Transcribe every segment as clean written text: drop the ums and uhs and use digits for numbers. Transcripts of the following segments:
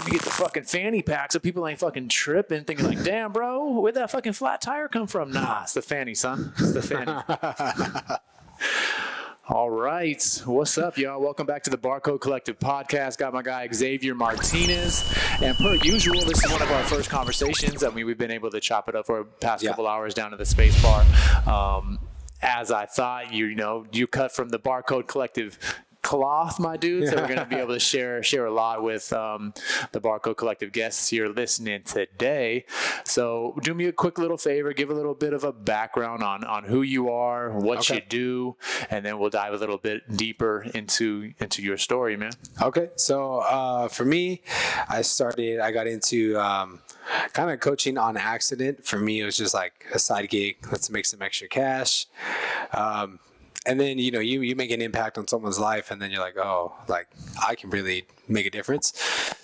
let me get the fucking fanny pack so people ain't fucking tripping, thinking like, damn, bro, where'd that fucking flat tire come from? Nah, it's the fanny, son. It's the fanny. All right. What's up, y'all? Welcome back to the Barcode Collective podcast. Got my guy, Xavier Martinez. And per usual, this is one of our first conversations. I mean, we've been able to chop it up for the past couple hours down at the space bar. As I thought, you cut from the Barcode Collective cloth, my dude. So we're going to be able to share a lot with the Barcode Collective guests here listening today. So do me a quick little favor, give a little bit of a background on who you are, what you do, and then we'll dive a little bit deeper into your story, man. Okay. So for me, I got into kind of coaching on accident. For me, it was just like a side gig. Let's make some extra cash. And then, you make an impact on someone's life, and then you're like, oh, like I can really make a difference.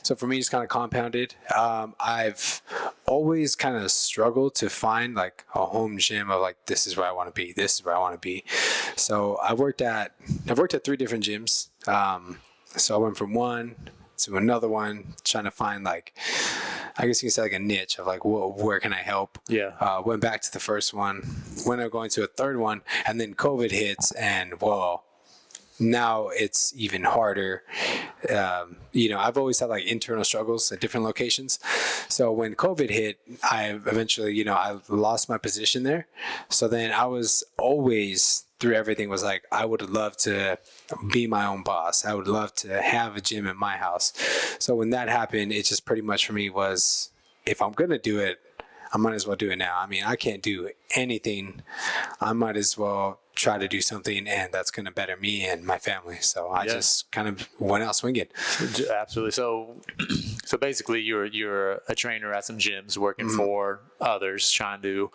So for me, it's kind of compounded. I've always kind of struggled to find like a home gym of like, this is where I want to be. This is where I want to be. So I've worked at 3 different gyms. So I went from one to another one, trying to find like, I guess you can say like a niche of like, where can I help? Yeah. Went back to the first one, went up going to a third one, and then COVID hits, and now it's even harder. I've always had like internal struggles at different locations. So when COVID hit, I eventually, I lost my position there. So then I was always through everything was like, I would love to be my own boss. I would love to have a gym in my house. So when that happened, it just pretty much for me was, if I'm going to do it, I might as well do it now. I mean, I can't do anything. I might as well try to do something, and that's going to better me and my family. So I just kind of went out swinging. Absolutely. So basically you're a trainer at some gyms working for others, trying to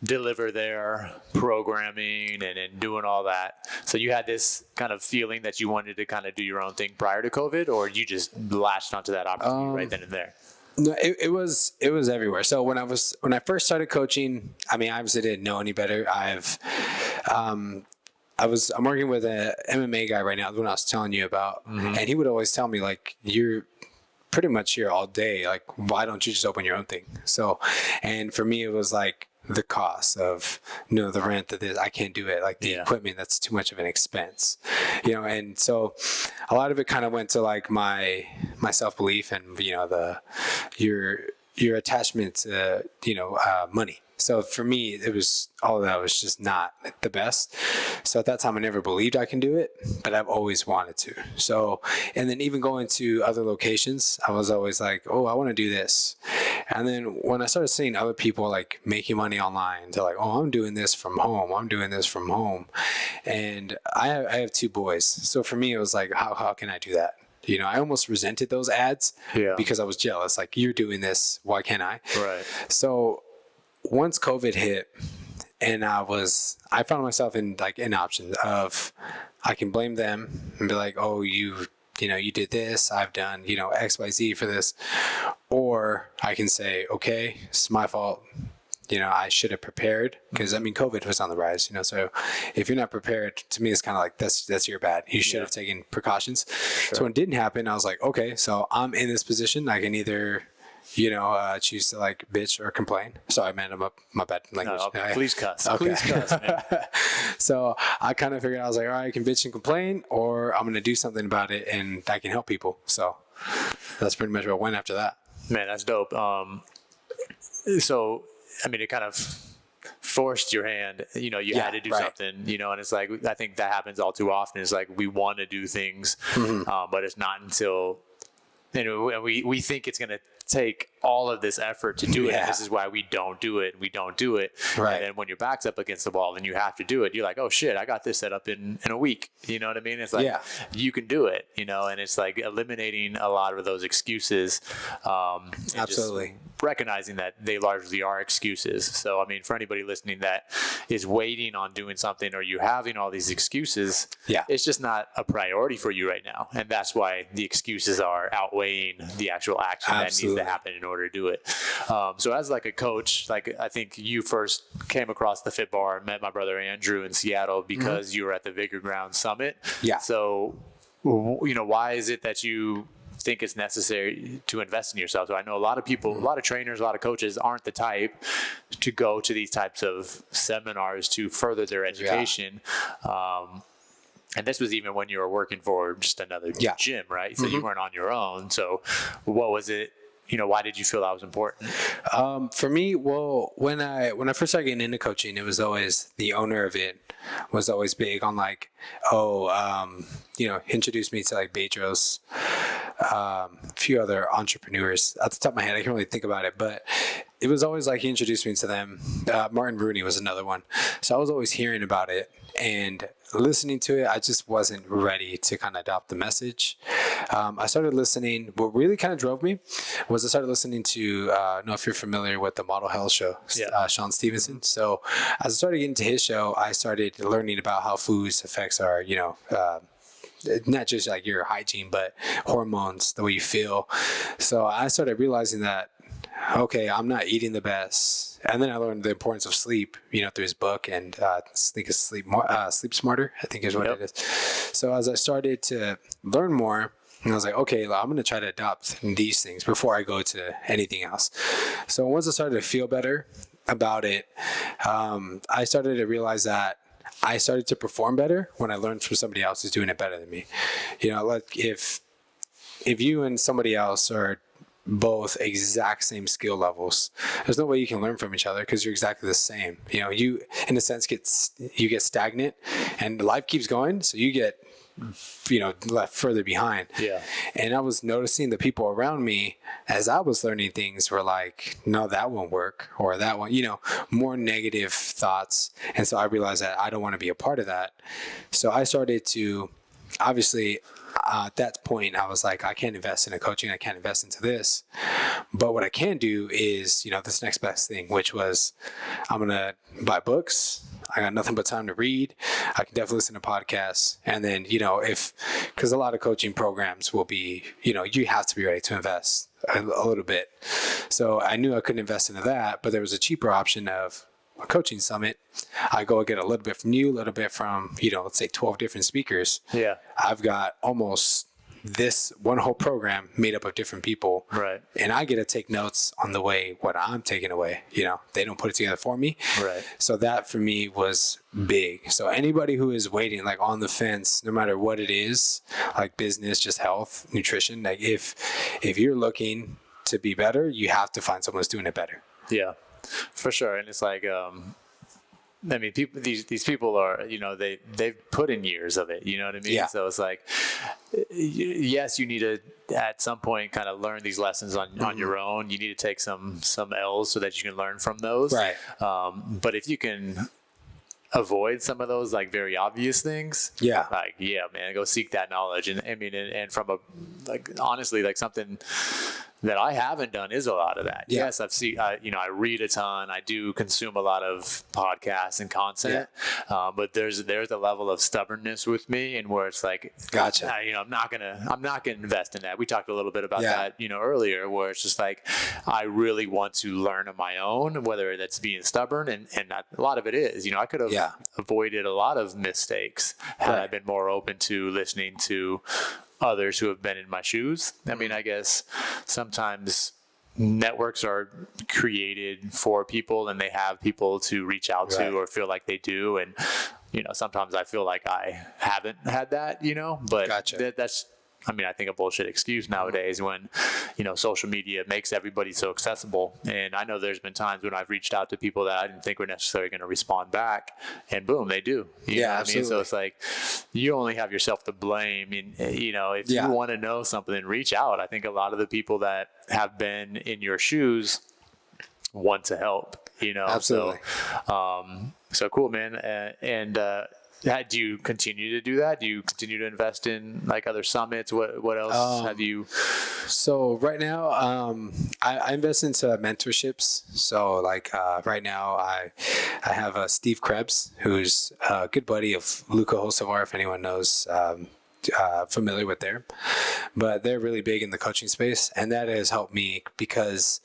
deliver their programming and doing all that. So you had this kind of feeling that you wanted to kind of do your own thing prior to COVID, or you just latched onto that opportunity right then and there? No, it was everywhere. So when I first started coaching, I mean, I obviously didn't know any better. I'm working with a MMA guy right now, the one I was telling you about, and he would always tell me like, you're pretty much here all day. Like, why don't you just open your own thing? So, and for me, it was like the cost of, the rent that I can't do it. Like the equipment, that's too much of an expense, and so a lot of it kind of went to like my self-belief and, your attachment to, money. So for me, it was all of that was just not the best. So at that time, I never believed I can do it, but I've always wanted to. So, and then even going to other locations, I was always like, oh, I want to do this. And then when I started seeing other people like making money online, they're like, oh, I'm doing this from home. I'm doing this from home. And I have 2 boys. So for me, it was like, how can I do that? I almost resented those ads because I was jealous. Like, you're doing this, why can't I? Right. So once COVID hit, and I found myself in like an option of, I can blame them and be like, oh, you did this, I've done, X, Y, Z for this. Or I can say, okay, it's my fault. I should have prepared, because I mean, COVID was on the rise, so if you're not prepared, to me, it's kind of like, that's your bad. You should have taken precautions. Sure. So when it didn't happen, I was like, okay, so I'm in this position. I can either, choose to like bitch or complain. Sorry, man, my bad language. No, please cuss. Okay. Please cuss, man. So I kind of figured, I was like, all right, I can bitch and complain, or I'm going to do something about it and I can help people. So that's pretty much what went after that. Man, that's dope. So, I mean, it kind of forced your hand, you had to do something, and it's like, I think that happens all too often. It's like, we want to do things, but it's not until, we think it's going to take all of this effort to do it. And this is why we don't do it. Right. And then when your back's up against the wall and you have to do it, you're like, oh shit, I got this set up in a week. You know what I mean? It's like, you can do it, and it's like eliminating a lot of those excuses. Absolutely. Recognizing that they largely are excuses. So, I mean, for anybody listening that is waiting on doing something, or you having all these excuses, it's just not a priority for you right now. And that's why the excuses are outweighing the actual action that needs to happen in order to do it. So as like a coach, like I think you first came across the Fit Bar and met my brother Andrew in Seattle because you were at the Vigor Ground Summit. Yeah. So, why is it that you think it's necessary to invest in yourself. So I know a lot of people, a lot of trainers, a lot of coaches aren't the type to go to these types of seminars to further their education. And this was even when you were working for just another gym, right? So you weren't on your own. So what was it? Why did you feel that was important? For me, well, when I first started getting into coaching, it was always the owner of it was always big on like, introduced me to like Bedros, a few other entrepreneurs. At the top of my head, I can't really think about it, but it was always like he introduced me to them. Martin Rooney was another one. So I was always hearing about it and listening to it. I just wasn't ready to kind of adopt the message. I started listening. What really kind of drove me was I started listening to, I don't know if you're familiar with the Model Health Show, Sean Stevenson. So as I started getting to his show, I started learning about how foods affects our, not just like your hygiene, but hormones, the way you feel. So I started realizing that, okay, I'm not eating the best. And then I learned the importance of sleep, through his book, and I think it's Sleep Smarter, I think is what it is. So as I started to learn more, I was like, okay, I'm going to try to adopt these things before I go to anything else. So once I started to feel better about it, I started to realize that I started to perform better when I learned from somebody else who's doing it better than me. Like if you and somebody else are both exact same skill levels, there's no way you can learn from each other because you're exactly the same. You in a sense get stagnant and life keeps going, so you get left further behind. And I was noticing the people around me as I was learning things were like, no, that won't work, or that one, more negative thoughts. And so I realized that I don't want to be a part of that. So I started to, obviously, at that point, I was like, I can't invest in a coaching. I can't invest into this. But what I can do is, this next best thing, which was I'm going to buy books. I got nothing but time to read. I can definitely listen to podcasts. And then, because a lot of coaching programs will be, you have to be ready to invest a little bit. So I knew I couldn't invest into that, but there was a cheaper option of a coaching summit. I go get a little bit from you, a little bit from, let's say 12 different speakers. I've got almost this one whole program made up of different people. Right. And I get to take notes on the way, what I'm taking away, they don't put it together for me. Right. So that for me was big. So anybody who is waiting, like on the fence, no matter what it is, like business, just health, nutrition, like if you're looking to be better, you have to find someone who's doing it better. Yeah, for sure. And it's like, people, these people are, they've put in years of it, you know what I mean? Yeah. So it's like, yes, you need to, at some point, kind of learn these lessons on your own. You need to take some L's so that you can learn from those. Right. But if you can avoid some of those like very obvious things, man, go seek that knowledge. And I mean, and from honestly, like something that I haven't done is a lot of that. Yes, I've seen, I read a ton. I do consume a lot of podcasts and content, but there's a level of stubbornness with me, and where it's like, gotcha. I'm not gonna invest in that. We talked a little bit about that, earlier, where it's just like, I really want to learn on my own, whether that's being stubborn, and a lot of it is, I could have avoided a lot of mistakes had I been more open to listening to others who have been in my shoes. I mean, I guess sometimes networks are created for people and they have people to reach out to or feel like they do. And, sometimes I feel like I haven't had that, but that's, I think a bullshit excuse nowadays when, social media makes everybody so accessible. And I know there's been times when I've reached out to people that I didn't think were necessarily going to respond back, and boom, they do. You know what absolutely. I mean? So it's like, you only have yourself to blame. And, if you want to know something, reach out. I think a lot of the people that have been in your shoes want to help, Absolutely. So cool, man. Do you continue to do that? Do you continue to invest in like other summits? What else have you? So right now, I invest into mentorships. So like right now, I have Steve Krebs, who's a good buddy of Luca Hocevar, if anyone knows. Familiar with them, but they're really big in the coaching space, and that has helped me because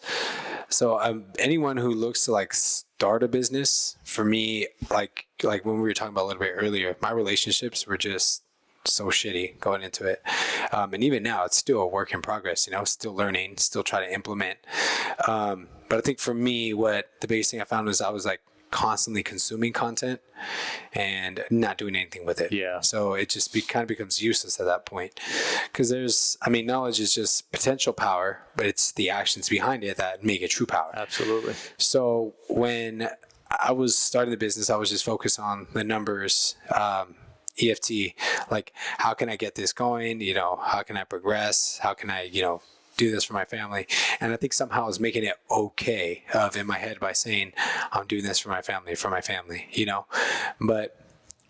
anyone who looks to like start a business, for me, like when we were talking about a little bit earlier, my relationships were just so shitty going into it. And even now, it's still a work in progress, still learning, still try to implement. But I think for me, what the biggest thing I found was I was like constantly consuming content and not doing anything with it. Yeah. So it just kind of becomes useless at that point. Because knowledge is just potential power, but it's the actions behind it that make it true power. Absolutely. So when I was starting the business, I was just focused on the numbers, EFT, like how can I get this going? How can I progress? How can I, do this for my family? And I think somehow I was making it okay in my head by saying, I'm doing this for my family, But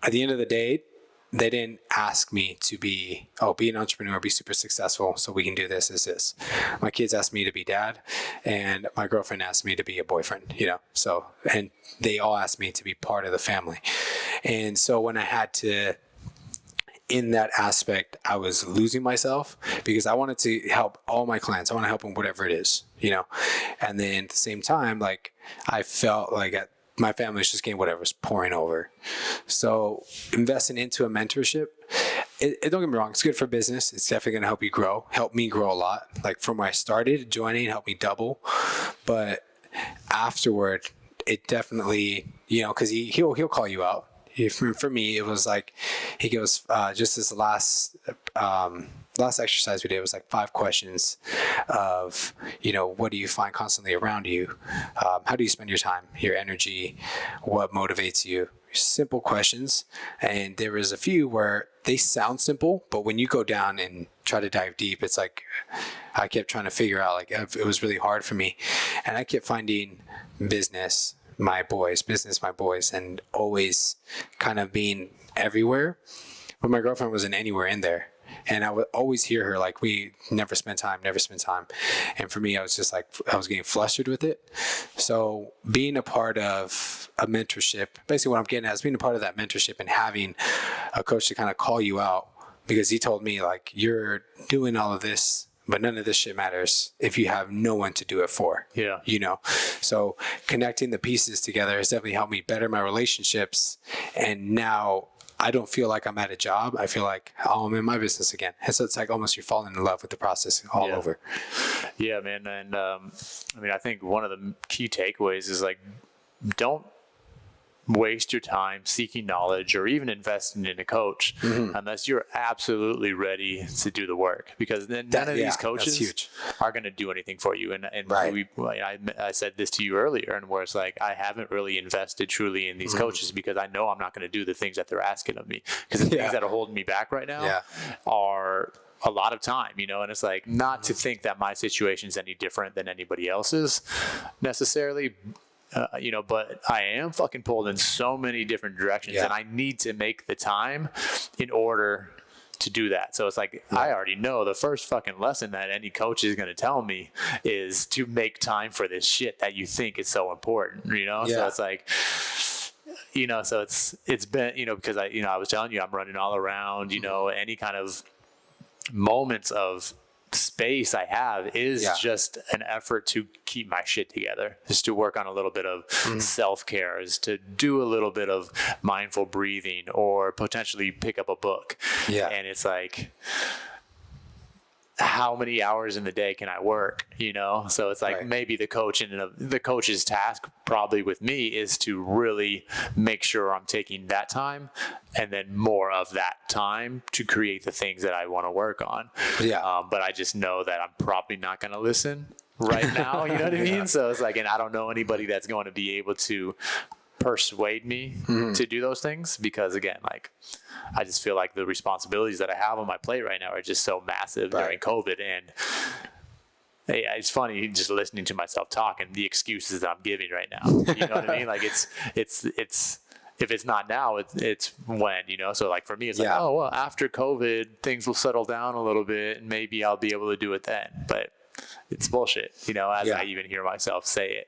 at the end of the day, they didn't ask me to be an entrepreneur, be super successful so we can do this. My kids asked me to be dad, and my girlfriend asked me to be a boyfriend, So, and they all asked me to be part of the family. And so when I had to, in that aspect, I was losing myself because I wanted to help all my clients. I want to help them whatever it is, And then at the same time, like I felt like my family was just getting whatever's pouring over. So investing into a mentorship, it don't get me wrong, it's good for business. It's definitely going to help me grow a lot. Like from where I started, joining helped me double. But afterward, it definitely, because he'll call you out. For me, it was like, he goes, just this last exercise we did was like 5 questions of, what do you find constantly around you? How do you spend your time, your energy? What motivates you? Simple questions. And there was a few where they sound simple, but when you go down and try to dive deep, it's like, I kept trying to figure out, like, it was really hard for me. And I kept finding business, my boys, and always kind of being everywhere. But my girlfriend wasn't anywhere in there. And I would always hear her like, we never spend time. And for me, I was just like, I was getting flustered with it. So being a part of a mentorship, basically what I'm getting at is being a part of that mentorship and having a coach to kind of call you out, because he told me, like, you're doing all of this, but none of this shit matters if you have no one to do it for. Yeah. So connecting the pieces together has definitely helped me better my relationships. And now I don't feel like I'm at a job. I feel like, I'm in my business again. And so it's like almost you're falling in love with the process all over. Yeah, man. And I think one of the key takeaways is like, don't waste your time seeking knowledge or even investing in a coach unless you're absolutely ready to do the work, because then none of these coaches are going to do anything for you. And right. I said this to you earlier, and where it's like, I haven't really invested truly in these coaches because I know I'm not going to do the things that they're asking of me, because the things that are holding me back right now are a lot of time, and it's like, not to think that my situation is any different than anybody else's necessarily, but I am fucking pulled in so many different directions, and I need to make the time in order to do that. So it's like, I already know the first fucking lesson that any coach is going to tell me is to make time for this shit that you think is so important, So it's like, so it's been, because I was telling you, I'm running all around, any kind of moments of space I have is just an effort to keep my shit together, is to work on a little bit of self-care, is to do a little bit of mindful breathing, or potentially pick up a book. And it's like, how many hours in the day can I work, So it's like, maybe the coach's task probably with me is to really make sure I'm taking that time and then more of that time to create the things that I want to work on. But I just know that I'm probably not going to listen right now. You know what I mean? So it's like, and I don't know anybody that's going to be able to persuade me to do those things, because again, like, I just feel like the responsibilities that I have on my plate right now are just so massive during COVID. And it's funny just listening to myself talk and the excuses that I'm giving right now. You know what I mean? Like, it's if it's not now, it's when, So like for me, it's like, oh, well, after COVID, things will settle down a little bit and maybe I'll be able to do it then. But it's bullshit, as I even hear myself say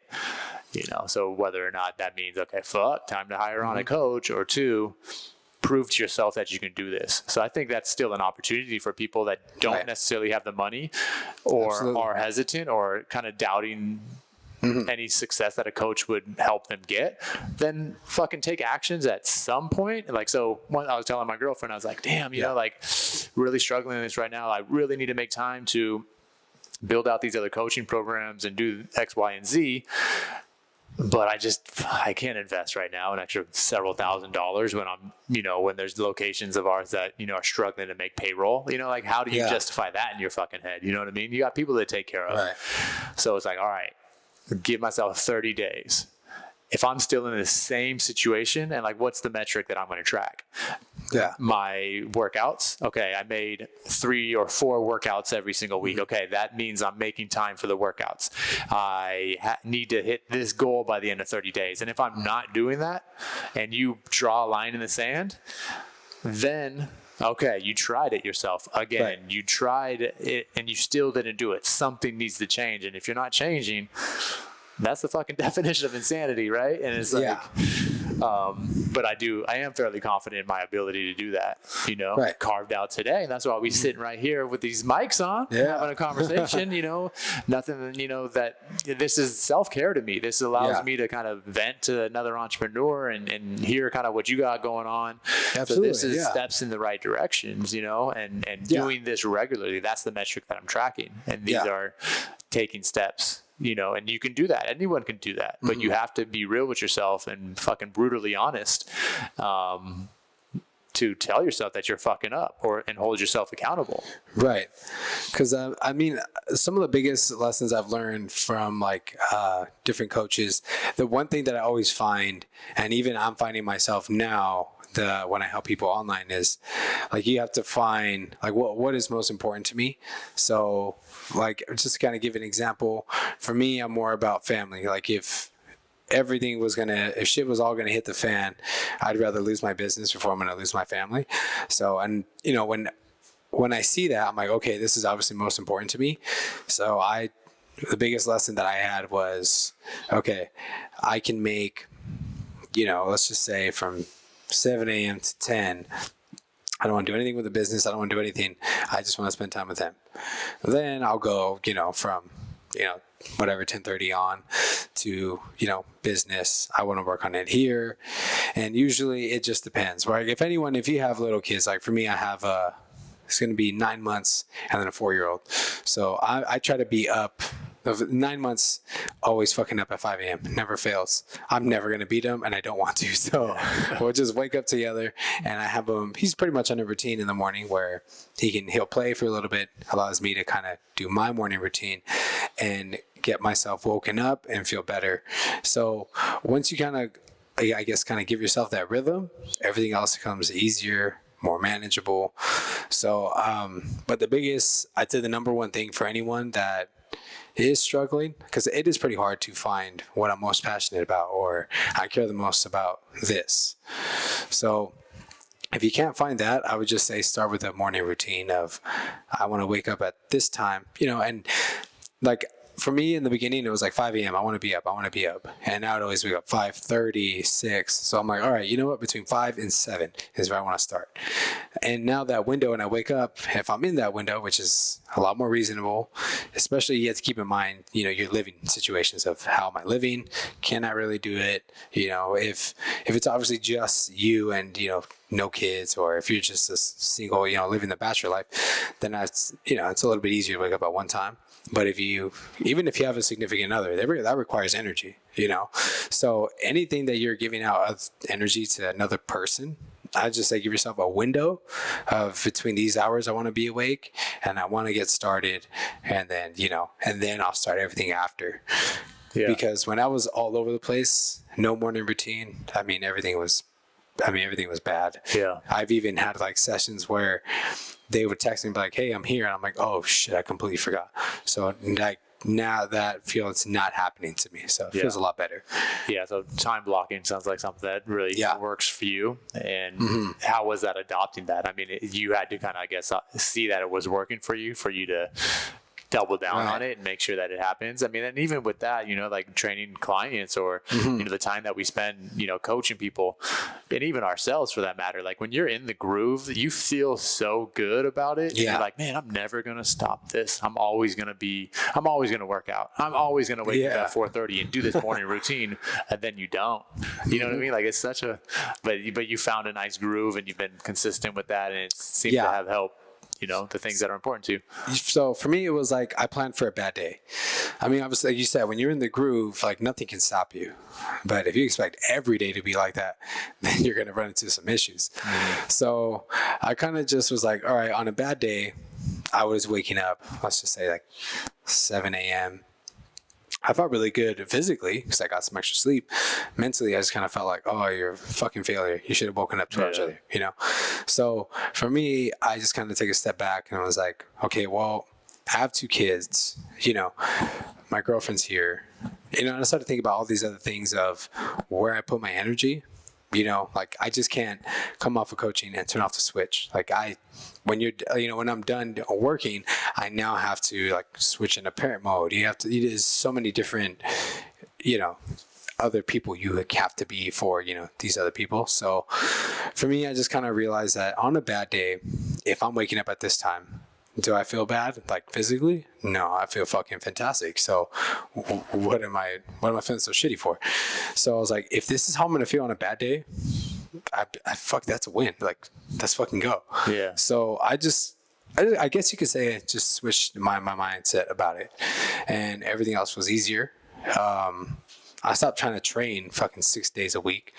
it, So whether or not that means, okay, time to hire on a coach, or 2, prove to yourself that you can do this. So I think that's still an opportunity for people that don't necessarily have the money, or are hesitant, or kind of doubting any success that a coach would help them get, then fucking take actions at some point. Like, so when I was telling my girlfriend, I was like, damn, you know, like really struggling with this right now. I really need to make time to build out these other coaching programs and do X, Y, and Z. But I can't invest right now an extra several $1,000s when I'm, you know, when there's locations of ours that, you know, are struggling to make payroll. You know, like, how do you justify that in your fucking head? You know what I mean? You got people to take care of. Right. So it's like, all right, give myself 30 days. If I'm still in the same situation, and like, what's the metric that I'm going to track? Yeah. My workouts. Okay. I made 3 or 4 workouts every single week. Okay. That means I'm making time for the workouts. I need to hit this goal by the end of 30 days. And if I'm not doing that, and you draw a line in the sand, then okay, you tried it yourself again. Right. You tried it and you still didn't do it. Something needs to change. And if you're not changing, that's the fucking definition of insanity, right? And it's like, but I am fairly confident in my ability to do that, you know, carved out today. And that's why we sitting right here with these mics on, having a conversation, you know, nothing, you know, that this is self-care to me. This allows me to kind of vent to another entrepreneur and hear kind of what you got going on. Absolutely. So this is steps in the right directions, you know, and doing this regularly. That's the metric that I'm tracking. And these are taking steps. You know, and you can do that. Anyone can do that, but you have to be real with yourself and fucking brutally honest to tell yourself that you're fucking up and hold yourself accountable. Right. Because I mean, some of the biggest lessons I've learned from like different coaches, the one thing that I always find, and even I'm finding myself now, when I help people online, is like, you have to find like what is most important to me. So like, just to kind of give an example, for me, I'm more about family. Like, if shit was all gonna hit the fan, I'd rather lose my business before I'm gonna lose my family. So, and you know, when I see that, I'm like, okay, this is obviously most important to me. So the biggest lesson that I had was, okay, I can make, you know, let's just say from 7 a.m. to 10, I don't want to do anything with the business. I don't want to do anything. I just want to spend time with them. Then I'll go, you know, from, you know, whatever, 10:30 on to, you know, business. I want to work on it here. And usually it just depends, right? If you have little kids, like for me, I have it's going to be 9 months and then a 4-year-old. So I try to be up. 9 months, always fucking up at 5 a.m. Never fails. I'm never going to beat him, and I don't want to. So we'll just wake up together, and I have him. He's pretty much on a routine in the morning where he'll play for a little bit, allows me to kind of do my morning routine and get myself woken up and feel better. So once you kind of, I guess, kind of give yourself that rhythm, everything else becomes easier, more manageable. So, but I'd say the number one thing for anyone that is struggling, because it is pretty hard to find what I'm most passionate about or I care the most about this. So if you can't find that, I would just say start with a morning routine of, I want to wake up at this time, you know, and like, for me in the beginning, it was like 5 a.m. I want to be up. And now I'd always wake up 5:30, 6. So I'm like, all right, you know what? Between 5 and 7 is where I want to start. And now that window, and I wake up, if I'm in that window, which is a lot more reasonable, especially you have to keep in mind, you know, your living situations of how am I living? Can I really do it? You know, if it's obviously just you and, you know, no kids, or if you're just a single, you know, living the bachelor life, then that's, you know, it's a little bit easier to wake up at one time. But even if you have a significant other, that requires energy, you know? So anything that you're giving out of energy to another person, I just say give yourself a window of between these hours I want to be awake and I want to get started, and then, you know, and then I'll start everything after. Yeah. Because when I was all over the place, no morning routine, everything was bad. Yeah. I've even had like sessions where they would text me and be like, hey, I'm here. And I'm like, oh shit, I completely forgot. So like now that feels not happening to me. So it feels a lot better. Yeah. So time blocking sounds like something that really works for you. And how was that adopting that? I mean, you had to kind of, I guess, see that it was working for you to double down on it and make sure that it happens. I mean, and even with that, you know, like training clients or, you know, the time that we spend, you know, coaching people and even ourselves for that matter, like when you're in the groove, you feel so good about it. Yeah. You're like, man, I'm never going to stop this. I'm always going to work out. I'm always going to wake up at 4:30 and do this morning routine. And then you don't, you know what I mean? Like it's such a, but you found a nice groove and you've been consistent with that. And it seems to have helped, you know, the things that are important to you. So for me, it was like I planned for a bad day. I mean, obviously, like you said, when you're in the groove, like nothing can stop you. But if you expect every day to be like that, then you're going to run into some issues. So I kind of just was like, all right, on a bad day, I was waking up, let's just say like 7 a.m. I felt really good physically because I got some extra sleep. Mentally, I just kind of felt like, oh, you're a fucking failure. You should have woken up 2 hours earlier, you know? So for me, I just kind of take a step back and I was like, okay, well, I have 2 kids, you know, my girlfriend's here, you know, and I started thinking about all these other things of where I put my energy. You know, like I just can't come off of coaching and turn off the switch. Like when I'm done working, I now have to like switch into parent mode. There's so many different, you know, other people you have to be for, you know, these other people. So for me, I just kind of realized that on a bad day, if I'm waking up at this time, do I feel bad, like physically? No, I feel fucking fantastic. So what am I feeling so shitty for? So I was like, if this is how I'm going to feel on a bad day, that's a win. Like, let's fucking go. Yeah. So I guess you could say I just switched my mindset about it and everything else was easier. I stopped trying to train fucking 6 days a week.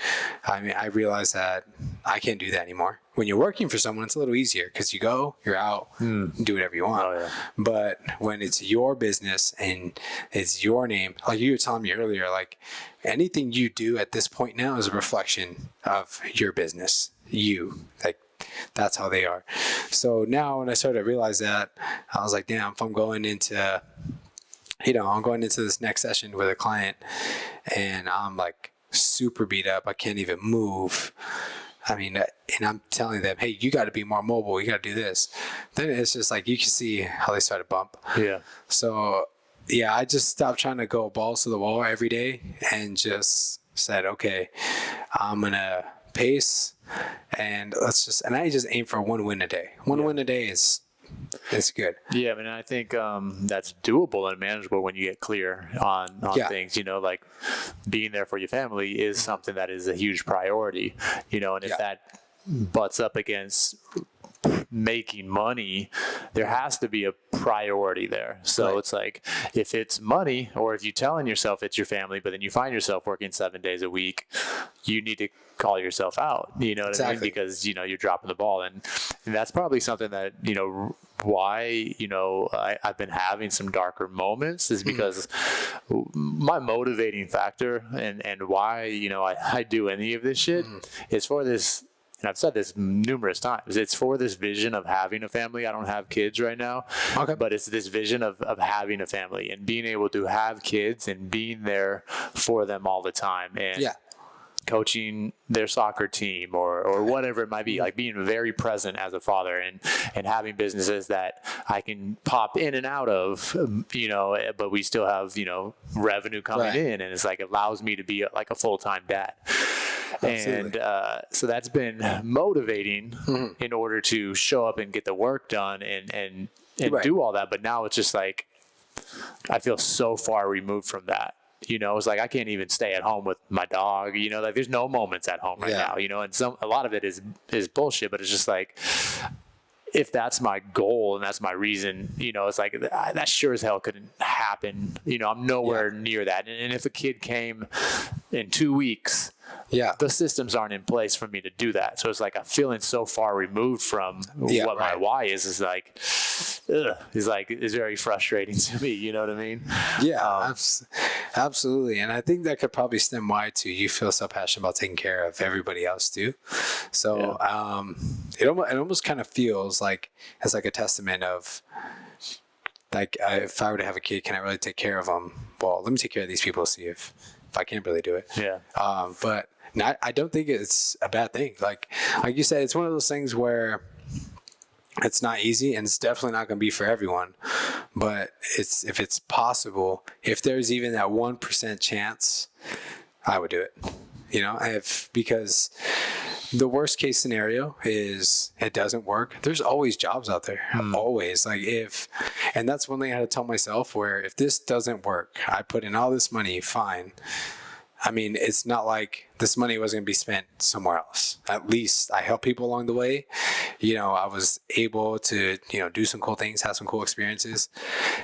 I mean, I realized that I can't do that anymore. When you're working for someone, it's a little easier because you're out, do whatever you want. Oh, yeah. But when it's your business and it's your name, like you were telling me earlier, like anything you do at this point now is a reflection of your business. Like that's how they are. So now when I started to realize that, I was like, damn, if I'm going into this next session with a client and I'm like super beat up, I can't even move. I mean, and I'm telling them, hey, you got to be more mobile. You got to do this. Then it's just like, you can see how they start to bump. Yeah. So yeah, I just stopped trying to go balls to the wall every day and just said, okay, I'm going to pace and I just aim for one win a day. One win a day is good. Yeah, I mean, I think that's doable and manageable when you get clear on things, you know, like being there for your family is something that is a huge priority, you know, and if that butts up against making money, there has to be a priority there. So it's like, if it's money, or if you're telling yourself it's your family, but then you find yourself working 7 days a week, you need to call yourself out, you know what I mean? Because, you know, you're dropping the ball. And that's probably something that, you know, why, you know, I've been having some darker moments is because my motivating factor and why, you know, I do any of this shit is for this. And I've said this numerous times. It's for this vision of having a family. I don't have kids right now, but it's this vision of having a family and being able to have kids and being there for them all the time. And coaching their soccer team or whatever it might be, like being very present as a father and having businesses that I can pop in and out of, you know, but we still have, you know, revenue coming in, and it's like, it allows me to be like a full-time dad. Absolutely. And so that's been motivating in order to show up and get the work done and do all that. But now it's just like, I feel so far removed from that. You know, it's like I can't even stay at home with my dog. You know, like there's no moments at home right now. You know, and a lot of it is bullshit. But it's just like, if that's my goal and that's my reason, you know, it's like that sure as hell couldn't happen. You know, I'm nowhere near that. And if a kid came in 2 weeks, the systems aren't in place for me to do that. So it's like I'm feeling so far removed from what my why is like, it's very frustrating to me. You know what I mean? Yeah, absolutely. And I think that could probably stem why too. You feel so passionate about taking care of everybody else too. So it almost kind of feels like it's like a testament of like, if I were to have a kid, can I really take care of them? Well, let me take care of these people, see if I can't really do it. But I don't think it's a bad thing. Like you said, it's one of those things where It's not easy, and it's definitely not going to be for everyone. But if it's possible, if there's even that 1% chance, I would do it. Because the worst case scenario is it doesn't work. There's always jobs out there, always. And that's one thing I had to tell myself, where if this doesn't work, I put in all this money, fine. I mean, it's not like this money was going to be spent somewhere else. At least I helped people along the way. I was able to, do some cool things, have some cool experiences.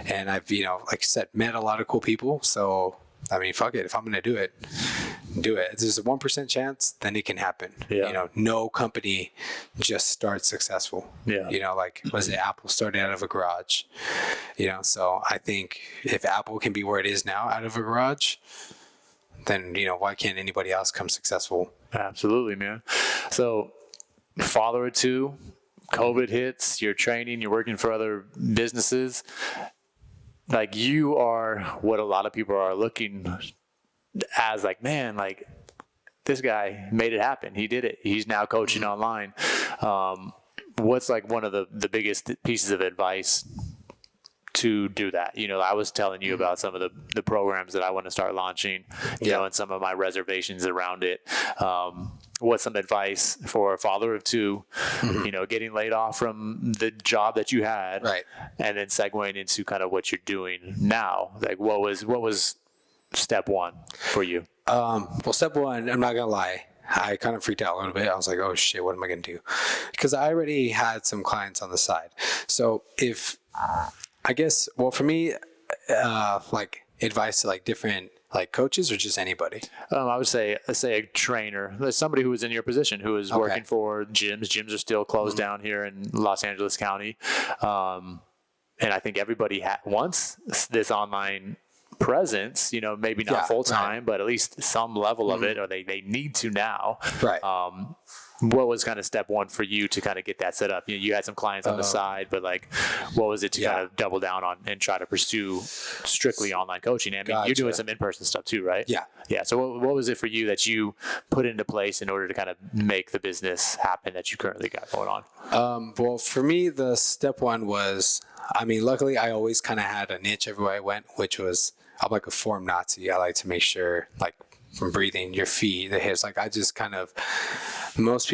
And I've, like I said, met a lot of cool people. So, I mean, fuck it. If I'm going to do it, do it. If there's a 1% chance, then it can happen. Yeah. No company just starts successful. Yeah. Was it Apple started out of a garage? So I think if Apple can be where it is now out of a garage, then, why can't anybody else come successful? Absolutely, man. So, father of two, COVID hits, you're training, you're working for other businesses. Like, you are what a lot of people are looking as, like, man, like, this guy made it happen. He did it. He's now coaching online. What's like one of the biggest pieces of advice to do that? I was telling you about some of the programs that I want to start launching, and some of my reservations around it. What's some advice for a father of two, getting laid off from the job that you had, right, and then segueing into kind of what you're doing now? Like, what was step one for you? Well, step one, I'm not gonna lie, I kind of freaked out a little bit. I was like, oh shit, what am I gonna do? Because I already had some clients on the side. So for me, like advice to like different like coaches or just anybody? I would say a trainer, somebody who was in your position, who was working for gyms. Gyms are still closed down here in Los Angeles County. And I think everybody wants this online presence, maybe not full time, but at least some level of it, or they need to now. Right. What was kind of step one for you to kind of get that set up? You had some clients on the side, but like, what was it to kind of double down on and try to pursue strictly online coaching? I mean, you're doing some in-person stuff too, right? Yeah. Yeah. So what was it for you that you put into place in order to kind of make the business happen that you currently got going on? Well, for me, the step one was, luckily I always kind of had a niche everywhere I went, which was, I'm like a form Nazi. I like to make sure, like, from breathing, your feet, the hips, like I just kind of, most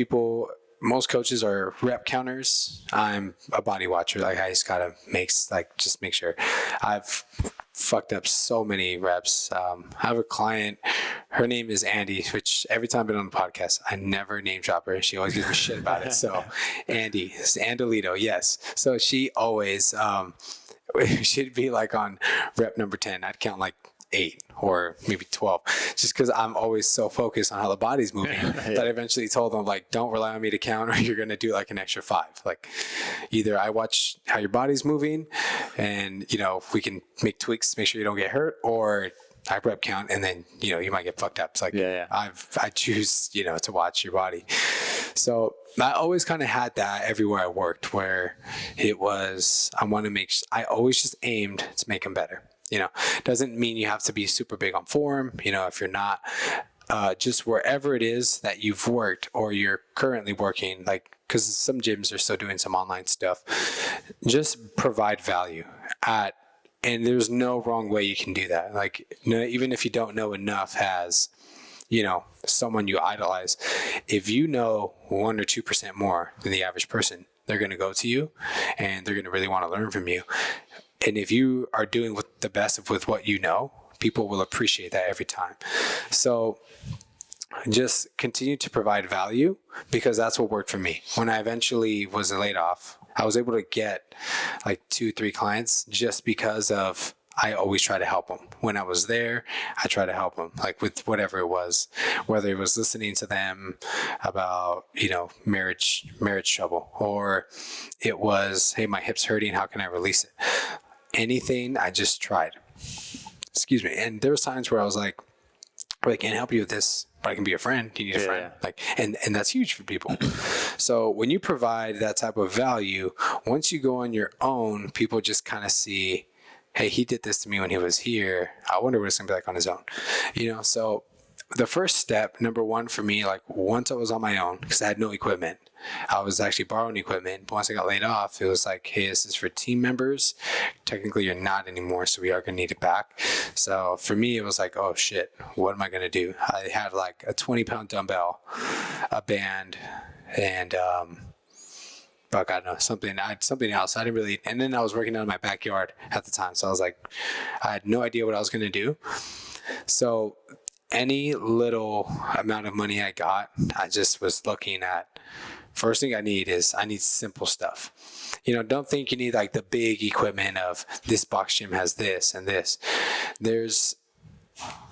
coaches are rep counters. I'm a body watcher. Like I just gotta make sure. I've fucked up so many reps. I have a client, her name is Andy, which every time I've been on the podcast, I never name drop her. She always gives me shit about it. So Andy, it's Andolito, yes. So she always, she'd be like on rep number 10. I'd count like 8 or maybe 12, just because I'm always so focused on how the body's moving that I eventually told them, like, don't rely on me to count, or you're going to do like an extra 5. Like, either I watch how your body's moving and, we can make tweaks to make sure you don't get hurt, or I rep count and then, you might get fucked up. It's like, I choose, to watch your body. So I always kind of had that everywhere I worked, where it was, I always just aimed to make them better. Doesn't mean you have to be super big on form, if you're not, just wherever it is that you've worked or you're currently working, like, because some gyms are still doing some online stuff, just provide value and there's no wrong way you can do that. Like, even if you don't know enough as, someone you idolize, if you know 1 or 2% more than the average person, they're going to go to you and they're going to really want to learn from you. And if you are doing the best with what you know, people will appreciate that every time. So just continue to provide value, because that's what worked for me. When I eventually was laid off, I was able to get like 2-3 clients just because of, I always try to help them. When I was there, I try to help them, like with whatever it was, whether it was listening to them about, marriage trouble, or it was, hey, my hip's hurting, how can I release it? Anything, I just tried. Excuse me. And there was times where I was like, I can't help you with this, but I can be a friend. Do you need a friend? Like, and that's huge for people. So when you provide that type of value, once you go on your own, people just kind of see, hey, he did this to me when he was here. I wonder what it's gonna be like on his own. So the first step, number one for me, like once I was on my own, because I had no equipment, I was actually borrowing equipment. But once I got laid off, it was like, hey, this is for team members. Technically, you're not anymore, so we are going to need it back. So for me, it was like, oh shit, what am I going to do? I had like a 20-pound dumbbell, a band, and fuck, I don't know, something else. I didn't really, and then I was working out in my backyard at the time. So I was like, I had no idea what I was going to do. So any little amount of money I got, I just was looking at, first thing I need simple stuff. You know, don't think you need like the big equipment of this box gym has this and this. There's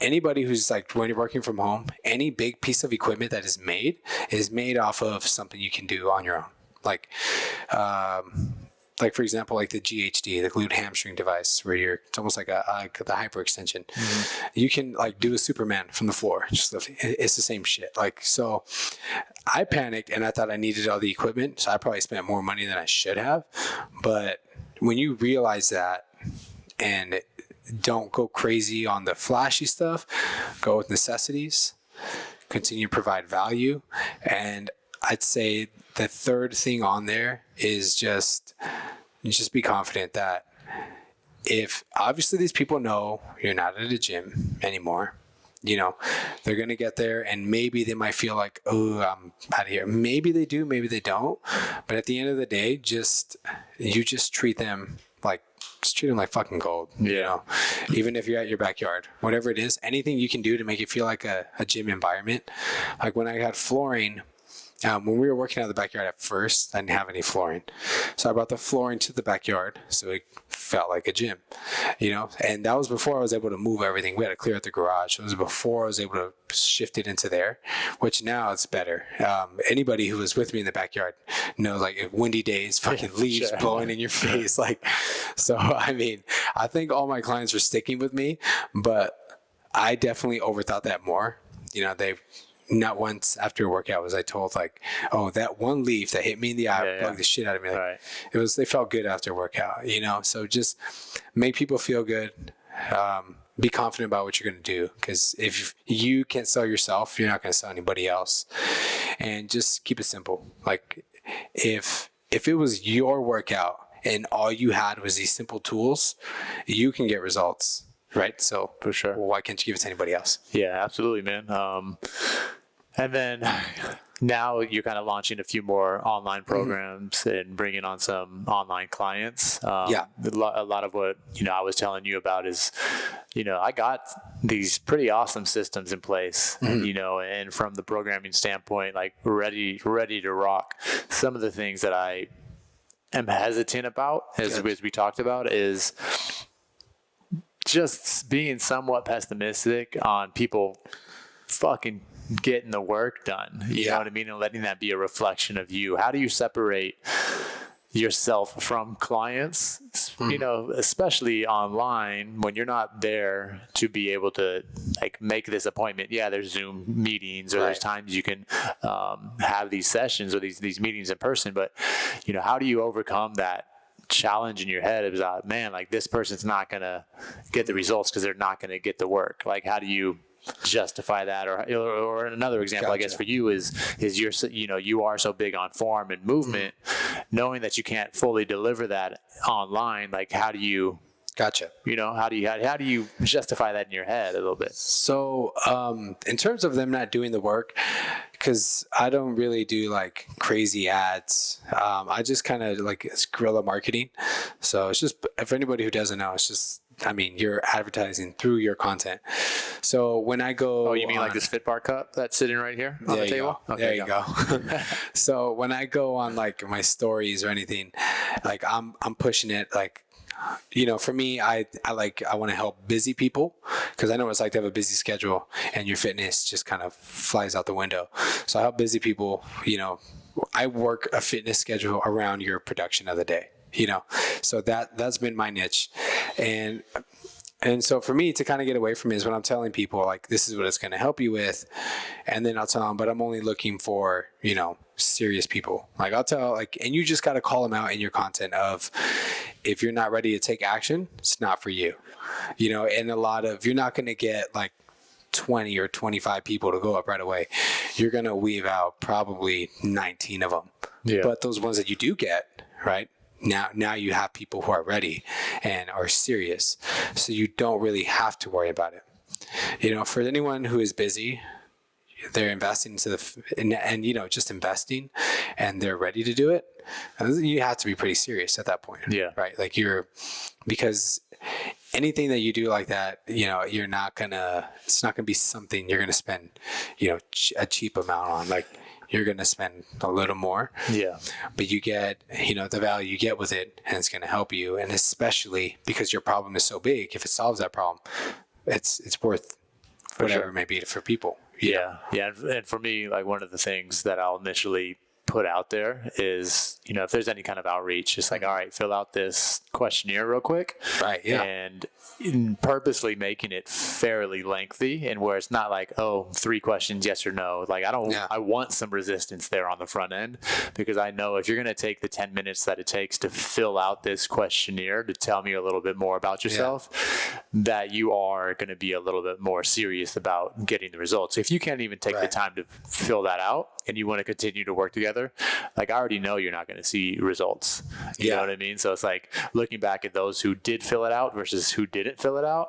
anybody who's like, when you're working from home, any big piece of equipment that is made off of something you can do on your own. Like for example, like the GHD, the glute hamstring device, where it's almost like the hyperextension. Mm-hmm. You can like do a Superman from the floor. Just it's the same shit. Like, so I panicked and I thought I needed all the equipment. So I probably spent more money than I should have. But when you realize that and don't go crazy on the flashy stuff, go with necessities, continue to provide value. And I'd say the third thing on there is just be confident that if obviously these people know you're not at a gym anymore, you know, they're going to get there and maybe they might feel like, oh, I'm out of here. Maybe they do, maybe they don't. But at the end of the day, you just treat them like fucking gold. Yeah. You know, even if you're at your backyard, whatever it is, anything you can do to make it feel like a gym environment. Like when I had flooring, when we were working out in the backyard at first, I didn't have any flooring. So I brought the flooring to the backyard so it felt like a gym, you know? And that was before I was able to move everything. We had to clear out the garage. It was before I was able to shift it into there, which now it's better. Anybody who was with me in the backyard knows, like, windy days, fucking leaves blowing in your face. Like, so, I mean, I think all my clients were sticking with me, but I definitely overthought that more. You know, not once after a workout was I told, like, oh, that one leaf that hit me in the eye bugged the shit out of me. Like, they felt good after a workout, you know? So just make people feel good. Be confident about what you're going to do. Because if you can't sell yourself, you're not going to sell anybody else. And just keep it simple. Like, if it was your workout and all you had was these simple tools, you can get results. Right. So for sure. Well, why can't you give it to anybody else? Yeah, absolutely, man. And then now you're kind of launching a few more online programs and bringing on some online clients. A lot of what, you know, I was telling you about is, you know, I got these pretty awesome systems in place, you know, and from the programming standpoint, like ready to rock. Some of the things that I am hesitant about, as we talked about, is just being somewhat pessimistic on people fucking getting the work done. You know what I mean? And letting that be a reflection of you. How do you separate yourself from clients, you know, especially online when you're not there to be able to like make this appointment? Yeah, there's Zoom meetings or there's times you can have these sessions or these meetings in person. But, you know, how do you overcome that challenge in your head? It was like, man, like this person's not going to get the results because they're not going to get the work. Like, how do you justify that? Or another example, I guess, for you is you're, you know, you are so big on form and movement, knowing that you can't fully deliver that online. Like, how do you, you know, how do you justify that in your head a little bit? So, in terms of them not doing the work, because I don't really do like crazy ads. I just kind of like, it's guerrilla marketing. So it's just, for anybody who doesn't know, it's just, I mean, you're advertising through your content. So when I go... Oh, you mean like this Fit Bar cup that's sitting right here on the table? Okay, there you go. So when I go on like my stories or anything, like I'm pushing it, like, you know, for me, I want to help busy people, because I know what it's like to have a busy schedule and your fitness just kind of flies out the window. So I help busy people. You know, I work a fitness schedule around your production of the day, you know, so that's been my niche. And so for me to kind of get away from it is when I'm telling people, like, this is what it's going to help you with. And then I'll tell them, but I'm only looking for, you know, serious people. Like, I'll tell, like, and you just got to call them out in your content of, if you're not ready to take action, it's not for you, you know. And a lot of, you're not going to get like 20 or 25 people to go up right away, you're going to weave out probably 19 of them. Yeah. But those ones that you do get, right? Now you have people who are ready and are serious. So you don't really have to worry about it. You know, for anyone who is busy, they're investing into and you know, just investing, and they're ready to do it, you have to be pretty serious at that point. Yeah. Right. Like because anything that you do like that, you know, it's not going to be something you're going to spend, you know, a cheap amount on. Like, you're going to spend a little more. Yeah. But you get, you know, the value you get with it, and it's going to help you. And especially because your problem is so big, if it solves that problem, it's worth whatever it may be for people. Yeah. Yeah. And for me, like, one of the things that I'll initially put out there is, you know, if there's any kind of outreach, just like, all right, fill out this questionnaire real quick. Right. Yeah. And purposely making it fairly lengthy, and where it's not like, oh, 3 questions, yes or no. Like, I want some resistance there on the front end, because I know if you're going to take the 10 minutes that it takes to fill out this questionnaire to tell me a little bit more about yourself, that you are going to be a little bit more serious about getting the results. If you can't even take the time to fill that out, and you want to continue to work together, like, I already know you're not going to see results. You know what I mean? So it's like looking back at those who did fill it out versus who didn't fill it out.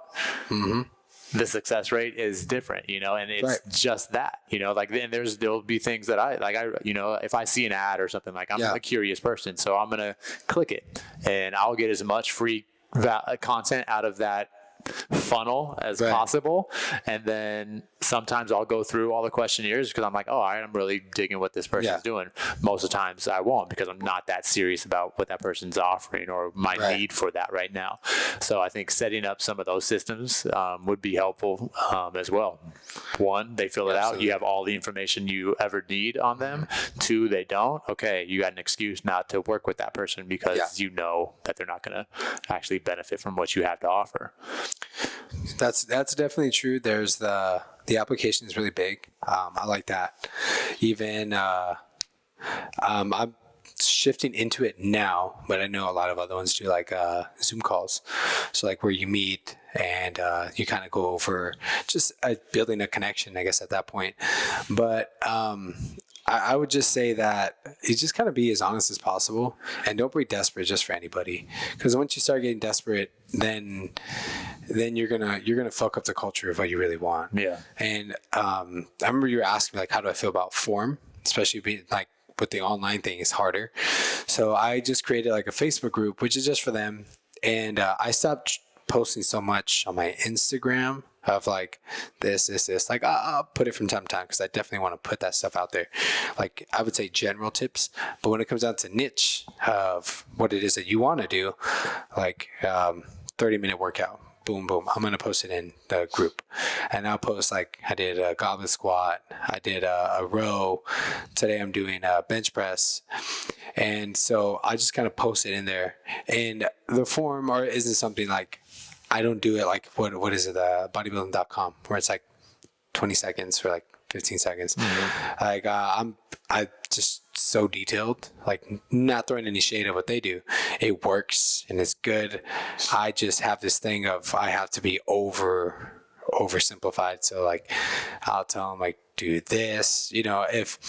Mm-hmm. The success rate is different, you know, and it's just that, you know, like, then there'll be things that you know, if I see an ad or something, like, I'm a curious person, so I'm going to click it, and I'll get as much free content out of that funnel as possible. And then sometimes I'll go through all the questionnaires because I'm like, oh, I'm really digging what this person's doing. Most of the times I won't, because I'm not that serious about what that person's offering or my need for that right now. So I think setting up some of those systems would be helpful as well. 1, they fill it out. You have all the information you ever need on them. 2, they don't. Okay, you got an excuse not to work with that person because you know that they're not going to actually benefit from what you have to offer. That's definitely true. There's the application is really big. I like that. Even I'm shifting into it now, but I know a lot of other ones do, like Zoom calls. So, like, where you meet and you kind of go over just building a connection, I guess, at that point. But I would just say that you just kind of be as honest as possible, and don't be desperate just for anybody. Because once you start getting desperate, then you're gonna fuck up the culture of what you really want. Yeah. And I remember you were asking me, like, how do I feel about form, especially being like with the online thing is harder. So I just created like a Facebook group, which is just for them, and I stopped posting so much on my Instagram of like this. Like, I'll put it from time to time because I definitely want to put that stuff out there. Like, I would say general tips, but when it comes down to niche of what it is that you want to do, like 30-minute workout, boom, I'm going to post it in the group. And I'll post, like, I did a goblet squat, I did a row, today I'm doing a bench press. And so I just kind of post it in there. And the form isn't something like, I don't do it like, what is it, bodybuilding.com, where it's like 20 seconds for like 15 seconds. Mm-hmm. Like, I just so detailed, like, not throwing any shade at what they do. It works and it's good. I just have this thing of, I have to be oversimplified. So, like, I'll tell them, like, do this, you know. If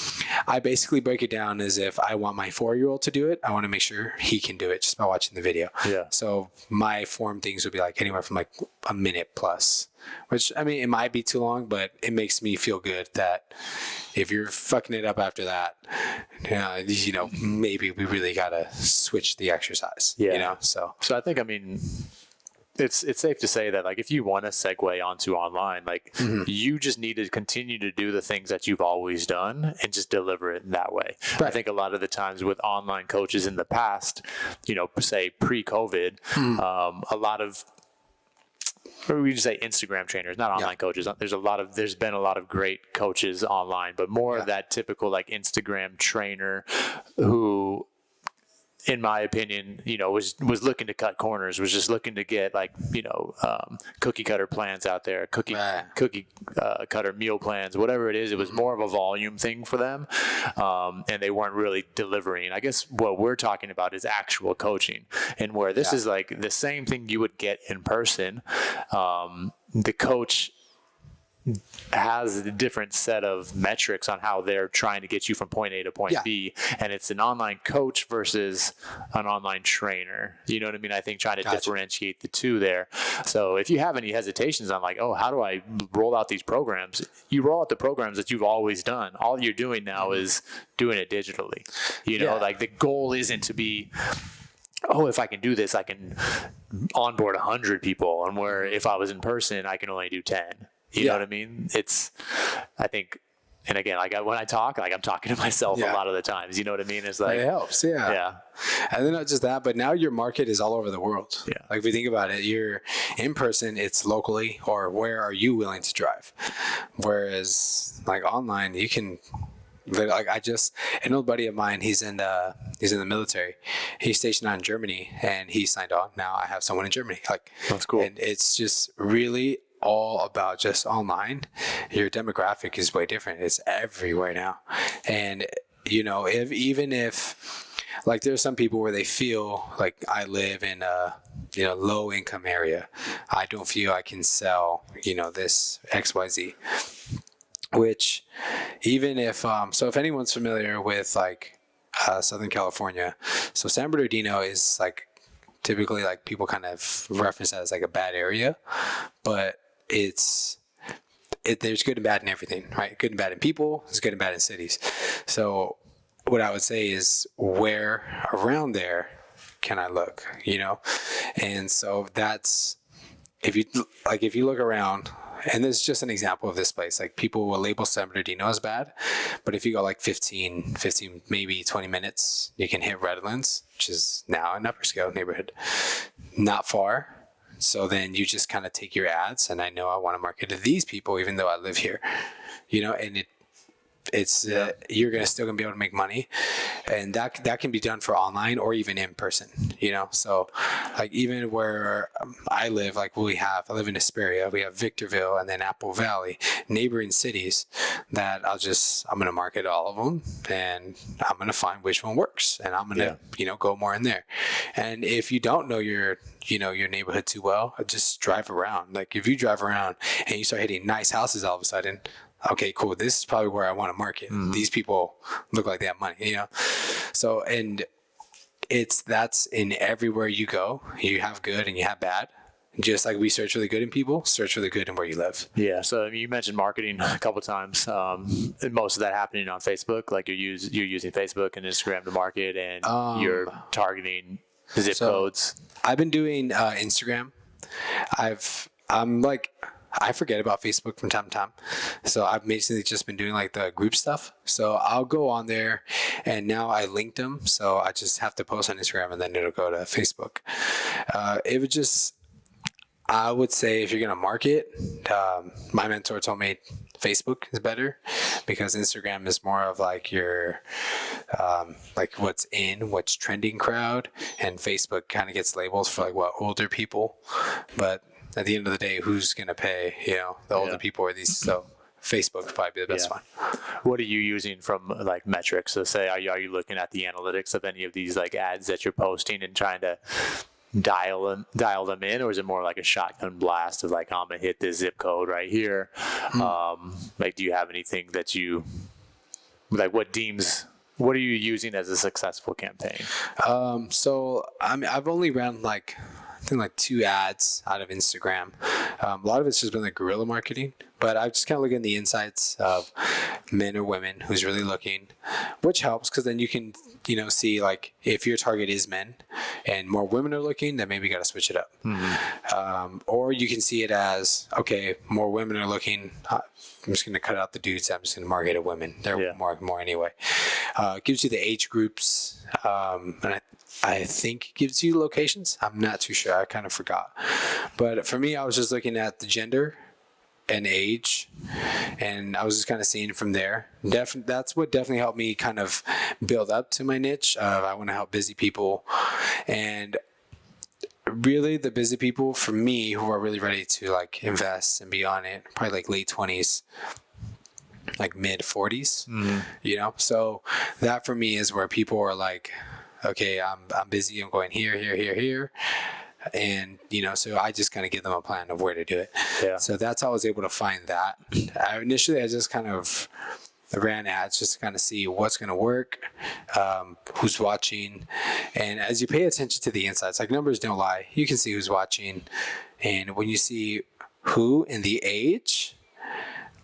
I basically break it down as if I want my 4-year-old to do it, I want to make sure he can do it just by watching the video. Yeah. So my form things would be like anywhere from like a minute plus, which, I mean, it might be too long, but it makes me feel good that if you're fucking it up after that, you know, maybe we really gotta switch the exercise. Yeah. You know, so I think, I mean, it's safe to say that, like, if you want to segue onto online, like, you just need to continue to do the things that you've always done and just deliver it in that way. Right. I think a lot of the times with online coaches in the past, you know, say pre-COVID, a lot of, or we just say Instagram trainers, not online coaches. There's been a lot of great coaches online, but more of that typical, like, Instagram trainer who, in my opinion, you know, was looking to cut corners, was just looking to get, like, you know, cookie cutter plans out there, cookie cutter meal plans, whatever it is. It was more of a volume thing for them, and they weren't really delivering. I guess what we're talking about is actual coaching, and where this is like the same thing you would get in person. The coach has a different set of metrics on how they're trying to get you from point A to point B, and it's an online coach versus an online trainer. You know what I mean? I think trying to differentiate the two there. So if you have any hesitations on like, oh, how do I roll out these programs? You roll out the programs that you've always done. All you're doing now is doing it digitally. You know, like the goal isn't to be, oh, if I can do this, I can onboard 100 people, and where if I was in person, I can only do 10. You know what I mean? It's, I think, and again, like when I talk, like I'm talking to myself a lot of the times. You know what I mean? It's like it helps, yeah. And then not just that, but now your market is all over the world. Yeah. Like if you think about it, you're in person, it's locally, or where are you willing to drive? Whereas like online, you can. Like an old buddy of mine, he's in the military. He's stationed out in Germany, and he signed on. Now I have someone in Germany. Like that's cool. And it's just really all about just online. Your demographic is way different. It's everywhere now. And if like there's some people where they feel like I live in a low income area, I don't feel I can sell this XYZ, which even if if anyone's familiar with like Southern California, so San Bernardino is like typically like people kind of reference that as like a bad area, but there's good and bad in everything, right? Good and bad in people, there's good and bad in cities. So what I would say is, where around there can I look, And so that's, if you look around, and this is just an example of this place, like people will label San Bernardino as bad, but if you go like 15, maybe 20 minutes, you can hit Redlands, which is now an upper scale neighborhood, not far. So then you just kind of take your ads, and I know I want to market to these people, even though I live here, and you're still gonna be able to make money, and that can be done for online or even in person, So like even where I live, like I live in Hesperia, we have Victorville, and then Apple Valley, neighboring cities that I'm gonna market all of them, and I'm gonna find which one works, and I'm gonna go more in there. And if you don't know your neighborhood too well, just drive around. Like if you drive around and you start hitting nice houses all of a sudden, okay, cool, this is probably where I want to market. Mm-hmm. These people look like they have money, So, and that's in everywhere you go. You have good and you have bad. Just like we search really good in people, search really good in where you live. Yeah. So you mentioned marketing a couple of times. And most of that happening on Facebook. Like you're using Facebook and Instagram to market, and you're targeting zip codes. I've been doing Instagram. I forget about Facebook from time to time. So I've basically just been doing like the group stuff. So I'll go on there, and now I linked them. So I just have to post on Instagram, and then it'll go to Facebook. I would say if you're going to market, my mentor told me Facebook is better, because Instagram is more of like your, like what's trending crowd, and Facebook kind of gets labels for like older people. But at the end of the day, who's going to pay, the older people or these? So Facebook would probably be the best one. What are you using from like metrics? So say, are you looking at the analytics of any of these like ads that you're posting and trying to dial them in, or is it more like a shotgun blast of like, I'm going to hit this zip code right here? Like, do you have anything that you like, what are you using as a successful campaign? So I've only ran like 2 ads out of Instagram. A lot of it's just been like guerrilla marketing, but I just kind of look at the insights of men or women who's really looking, which helps, because then you can, see like if your target is men and more women are looking, then maybe you got to switch it up. Mm-hmm. Or you can see it as, okay, more women are looking. I'm just going to cut out the dudes. I'm just going to market at women. They're more anyway. It gives you the age groups, and I think it gives you locations. I'm not too sure. I kind of forgot. But for me, I was just looking at the gender and age, and I was just kind of seeing from there. That's what definitely helped me kind of build up to my niche. I want to help busy people, and really the busy people for me who are really ready to like invest and be on it, probably like late 20s, like mid 40s, So that for me is where people are like, okay, I'm busy. I'm going here. And, so I just kind of give them a plan of where to do it. Yeah. So that's how I was able to find that. Initially, I just kind of ran ads just to kind of see what's going to work, who's watching. And as you pay attention to the insights, like numbers don't lie, you can see who's watching. And when you see who and the age,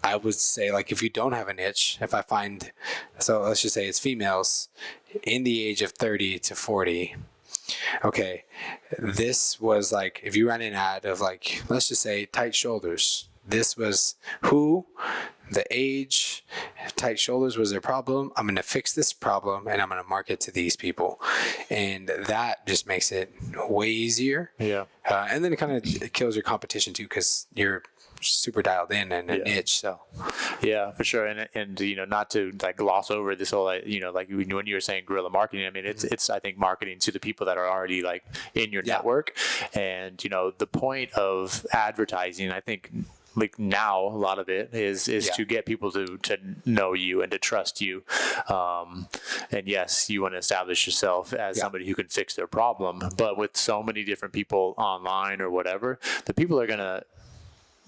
I would say, like, if you don't have a niche, if I find, so let's just say it's females in the age of 30 to 40. Okay, this was like, if you ran an ad of, like, let's just say tight shoulders, this was who, the age, tight shoulders was their problem. I'm going to fix this problem and I'm going to market to these people. And that just makes it way easier. Yeah. And then it kind of kills your competition too, because you're super dialed in and a niche. So yeah, for sure. And not to like gloss over this whole, like when you were saying guerrilla marketing, I mean, it's I think marketing to the people that are already like in your network. And the point of advertising, I think, like now a lot of it is to get people to know you and to trust you. And yes, you want to establish yourself as somebody who can fix their problem. But with so many different people online or whatever, the people are going to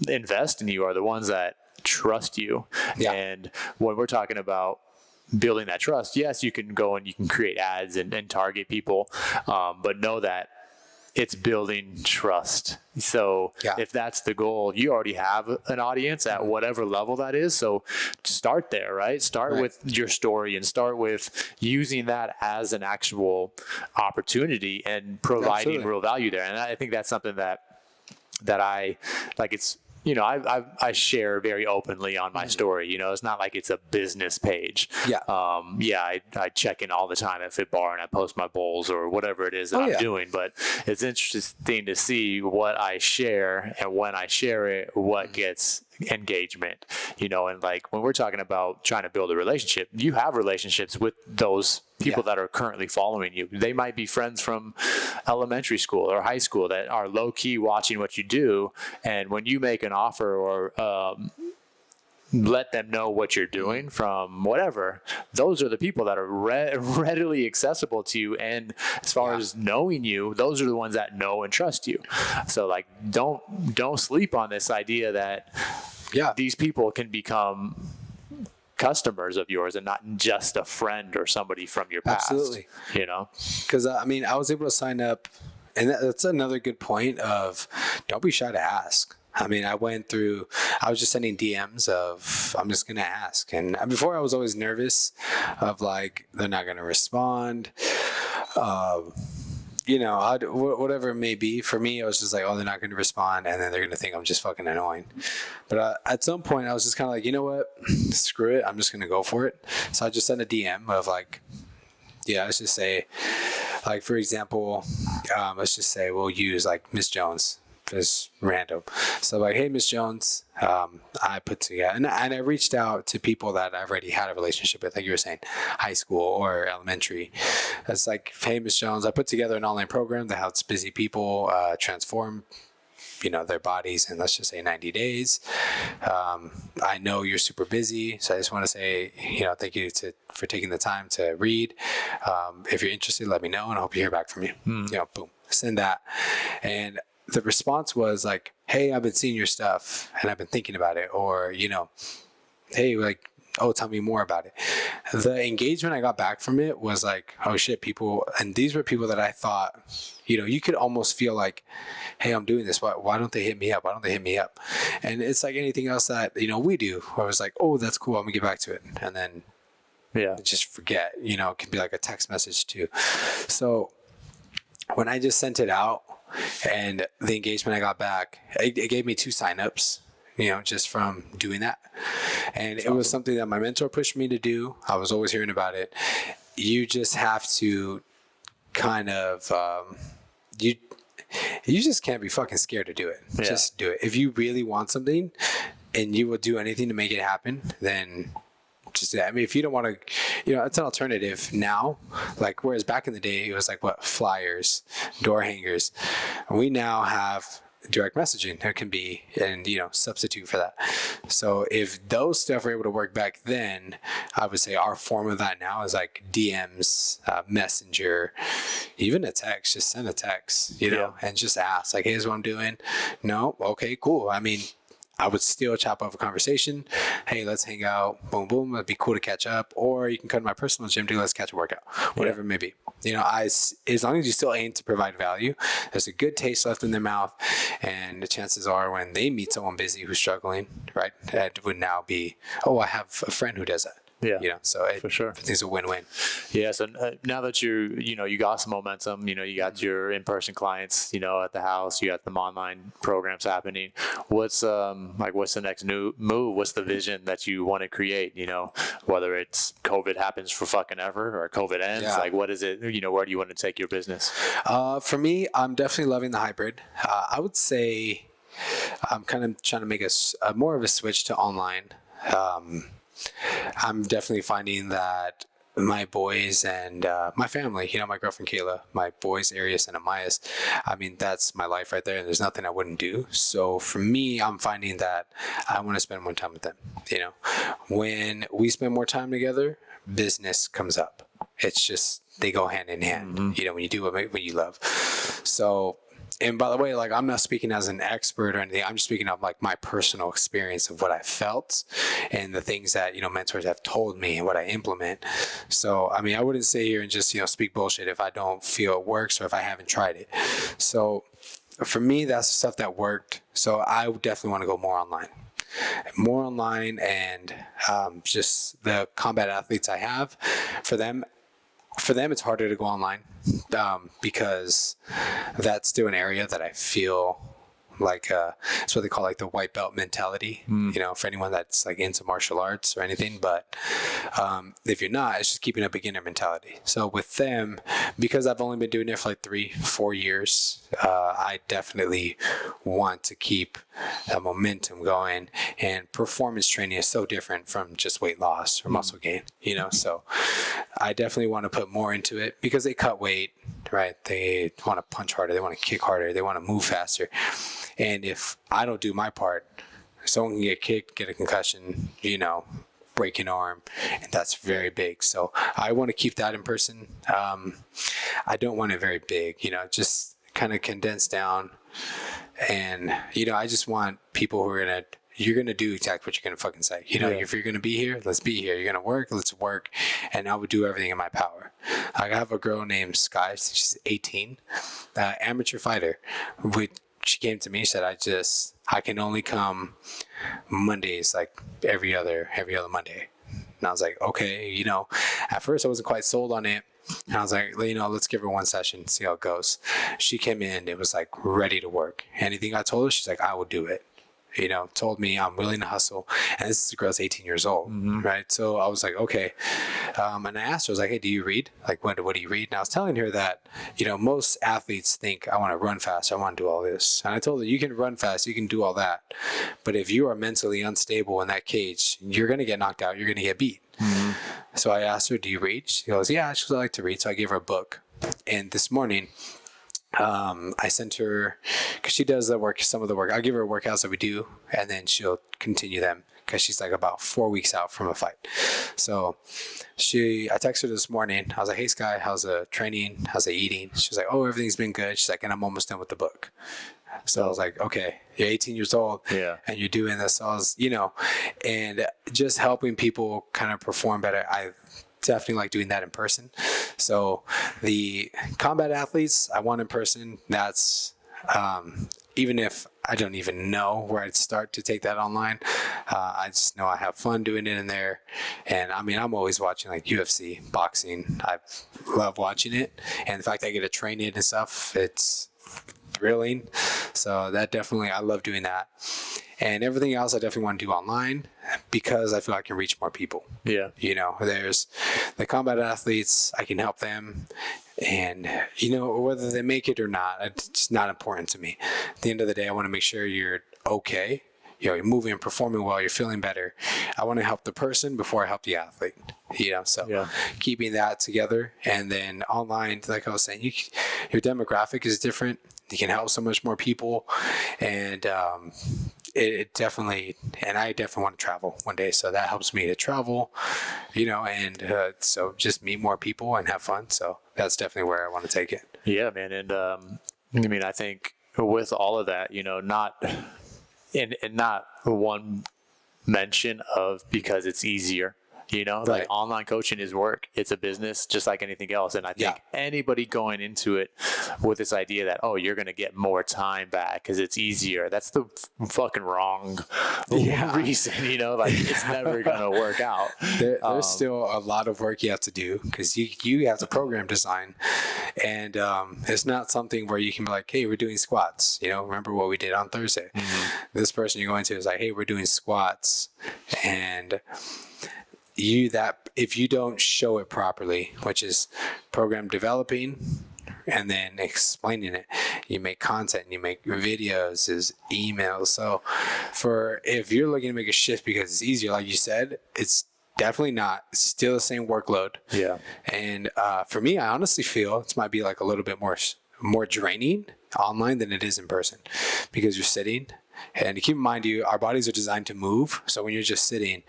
invest in you are the ones that trust you. Yeah. And when we're talking about building that trust, yes, you can go and you can create ads and target people, but know that it's building trust. So if that's the goal, you already have an audience at whatever level that is. So start there, right? Start with your story and start with using that as an actual opportunity and providing real value there. And I think that's something that I like. It's, I share very openly on my story. It's not like it's a business page. I check in all the time at Fit Bar and I post my bowls or whatever it is that I'm doing. But it's interesting to see what I share, and when I share it, what gets engagement. And like when we're talking about trying to build a relationship, you have relationships with those people that are currently following you. They might be friends from elementary school or high school that are low key watching what you do. And when you make an offer or let them know what you're doing from whatever, those are the people that are readily accessible to you. And as far as knowing you, those are the ones that know and trust you. So like, don't sleep on this idea that these people can become customers of yours and not just a friend or somebody from your past. Absolutely. Because I was able to sign up, and that's another good point of don't be shy to ask. I was just sending DMs of, I'm just going to ask. And before I was always nervous of like, they're not going to respond. Whatever it may be. For me, I was just like, oh, they're not going to respond. And then they're going to think I'm just fucking annoying. But at some point I was just kind of like, you know what, screw it. I'm just going to go for it. So I just sent a DM of like, let's just say, like, for example, let's just say we'll use like Miss Jones. Just random. So like, hey, Miss Jones, I put together, and I reached out to people that I've already had a relationship with, like you were saying, high school or elementary. It's like, hey, Miss Jones, I put together an online program that helps busy people transform, their bodies in, let's just say, 90 days. I know you're super busy, so I just want to say, thank you for taking the time to read. If you're interested, let me know, and I hope you hear back from you. Boom, send that. And the response was like, hey, I've been seeing your stuff and I've been thinking about it. Or, hey, like, oh, tell me more about it. The engagement I got back from it was like, oh shit, people. And these were people that I thought, you could almost feel like, hey, I'm doing this. Why don't they hit me up? Why don't they hit me up? And it's like anything else that, we do, where I was like, oh, that's cool. I'm gonna get back to it. And then just forget, it can be like a text message too. So when I just sent it out, and the engagement I got back, it gave me 2 signups, just from doing that. And it was something that my mentor pushed me to do. I was always hearing about it. You just have to kind of, you just can't be fucking scared to do it. Yeah. Just do it. If you really want something and you will do anything to make it happen, then just that. I mean, if you don't want to, it's an alternative now. Like, whereas back in the day, it was like flyers, door hangers. We now have direct messaging. There can be, and substitute for that. So if those stuff were able to work back then, I would say our form of that now is like DMs, Messenger, even a text. Just send a text, and just ask like, hey, here's what I'm doing. No, okay, cool. I mean, I would still chop off a conversation. Hey, let's hang out. Boom, boom. It'd be cool to catch up. Or you can come to my personal gym to let's catch a workout. Whatever it may be. As long as you still aim to provide value, there's a good taste left in their mouth. And the chances are when they meet someone busy who's struggling, right, that would now be, oh, I have a friend who does that. Yeah. So for sure. I think it's a win-win. Yeah. So now that you got some momentum, you got your in-person clients, at the house, you got them online programs happening. What's the next new move? What's the vision that you want to create? Whether it's COVID happens for fucking ever or COVID ends, what is it? Where do you want to take your business? For me, I'm definitely loving the hybrid. I would say I'm kind of trying to make a more of a switch to online. I'm definitely finding that my boys and my family, my girlfriend Kayla, my boys Arius and Amias, I mean, that's my life right there, and there's nothing I wouldn't do. So for me, I'm finding that I want to spend more time with them. When we spend more time together, business comes up. It's just they go hand in hand. When you do what you love. So. And by the way, like, I'm not speaking as an expert or anything. I'm just speaking of like my personal experience of what I felt and the things that, mentors have told me and what I implement. So, I mean, I wouldn't sit here and just, speak bullshit if I don't feel it works or if I haven't tried it. So for me, that's the stuff that worked. So I would definitely want to go more online and just the combat athletes I have for them, it's harder to go online because that's still an area that I feel like it's what they call like the white belt mentality, for anyone that's like into martial arts or anything. But if you're not, it's just keeping a beginner mentality. So with them, because I've only been doing it for like 3-4 years, I definitely want to keep that momentum going. And performance training is so different from just weight loss or muscle gain, so I definitely want to put more into it because they cut weight, right? They want to punch harder, they want to kick harder, they want to move faster. And if I don't do my part, someone can get kicked, get a concussion, break an arm, and that's very big. So I want to keep that in person. I don't want it very big, just kind of condensed down. And, I just want people who are you're going to do exactly what you're going to fucking say. If you're going to be here, let's be here. You're going to work, let's work. And I would do everything in my power. I have a girl named Sky. She's 18, amateur fighter. She came to me, she said, I can only come Mondays, like every other Monday. And I was like, okay, at first I wasn't quite sold on it. And I was like, let's give her one session, see how it goes. She came in, it was like ready to work. Anything I told her, she's like, I will do it. Told me I'm willing to hustle. And this is a girl's 18 years old, right? So I was like, okay. And I asked her, I was like, hey, do you read? Like, what do you read? And I was telling her that, most athletes think I want to run fast. I want to do all this. And I told her, you can run fast. You can do all that. But if you are mentally unstable in that cage, you're going to get knocked out. You're going to get beat. So I asked her, do you read? She goes, yeah, I like to read. So I gave her a book. And this morning, I sent her, because she does some of the work. I'll give her workouts that we do, and then she'll continue them because she's like about 4 weeks out from a fight. So I texted her this morning. I was like, hey, Sky, how's the training? How's the eating? She's like, oh, everything's been good. She's like, and I'm almost done with the book. So I was like, okay, you're 18 years old and you're doing this. So I was, and just helping people kind of perform better. I definitely like doing that in person. So the combat athletes I want in person, that's even if I don't even know where I'd start to take that online, I just know I have fun doing it in there. And I mean, I'm always watching like UFC, boxing. I love watching it. And the fact that I get to train it and stuff, it's thrilling. So that definitely, I love doing that. And everything else I definitely want to do online because I feel I can reach more people. Yeah. There's the combat athletes, I can help them. And, whether they make it or not, it's just not important to me. At the end of the day, I want to make sure you're okay. You're moving and performing well, you're feeling better. I want to help the person before I help the athlete. So keeping that together. And then online, like I was saying, your demographic is different. You can help so much more people. And it definitely, and I definitely want to travel one day. So that helps me to travel, and so just meet more people and have fun. So that's definitely where I want to take it. Yeah, man. And I think with all of that, not one mention of because it's easier. Like online coaching is work. It's a business just like anything else. And I think anybody going into it with this idea that, you're going to get more time back because it's easier, that's the fucking wrong reason, it's never going to work out. There's still a lot of work you have to do because you have to program design. And it's not something where you can be like, hey, we're doing squats. Remember what we did on Thursday. Mm-hmm. This person you're going to is like, hey, we're doing squats. And if you don't show it properly, which is program developing and then explaining it, you make content, you make videos, is emails. So if you're looking to make a shift because it's easier, like you said, it's definitely not. It's still the same workload. Yeah. And for me, I honestly feel it might be like a little bit more draining online than it is in person because you're sitting. And keep in mind, our bodies are designed to move. So when you're just sitting,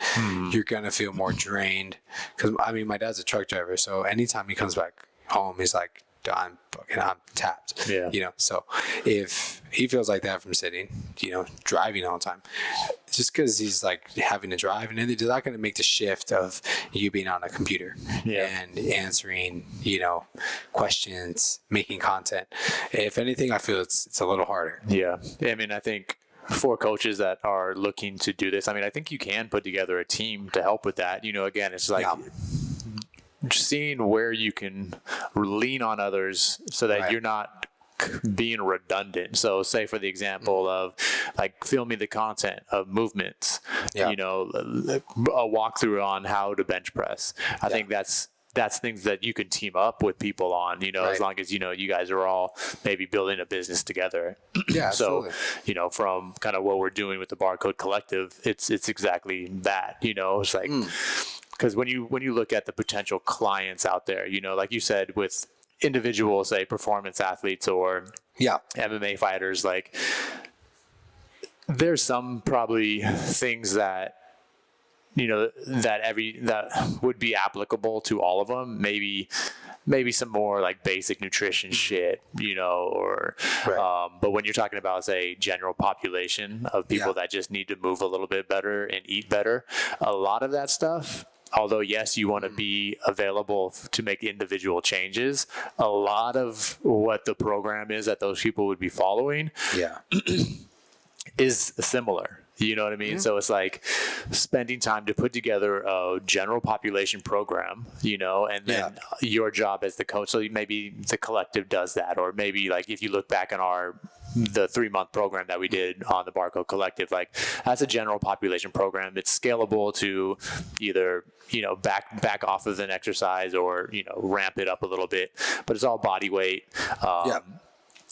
you're going to feel more drained. Because, my dad's a truck driver. So anytime he comes back home, he's like, I'm tapped. Yeah. So if he feels like that from sitting, driving all the time, just because he's like having to drive, and they're not going to make the shift of you being on a computer and answering, questions, making content. If anything, I feel it's a little harder. Yeah. I think for coaches that are looking to do this, I think you can put together a team to help with that. Again, it's like seeing where you can lean on others so that you're not being redundant. So say for the example of like filming the content of movements, a walkthrough on how to bench press. I think that's things that you can team up with people on, as long as, you guys are all maybe building a business together. Yeah. So, from kind of what we're doing with the Barcode Collective, it's exactly that, it's like, because when you look at the potential clients out there, like you said, with individual, say performance athletes or MMA fighters, like there's some probably things that, that would be applicable to all of them. Maybe some more like basic nutrition shit, or, but when you're talking about, say, general population of people that just need to move a little bit better and eat better, a lot of that stuff, although yes, you want to be available to make individual changes, a lot of what the program is that those people would be following is similar. You know what I mean? So it's like spending time to put together a general population program, and then your job as the coach. So maybe the collective does that, or maybe like if you look back on the 3-month program that we did on the Barcode Collective, like that's a general population program. It's scalable to either, back off of an exercise or, ramp it up a little bit, but it's all body weight.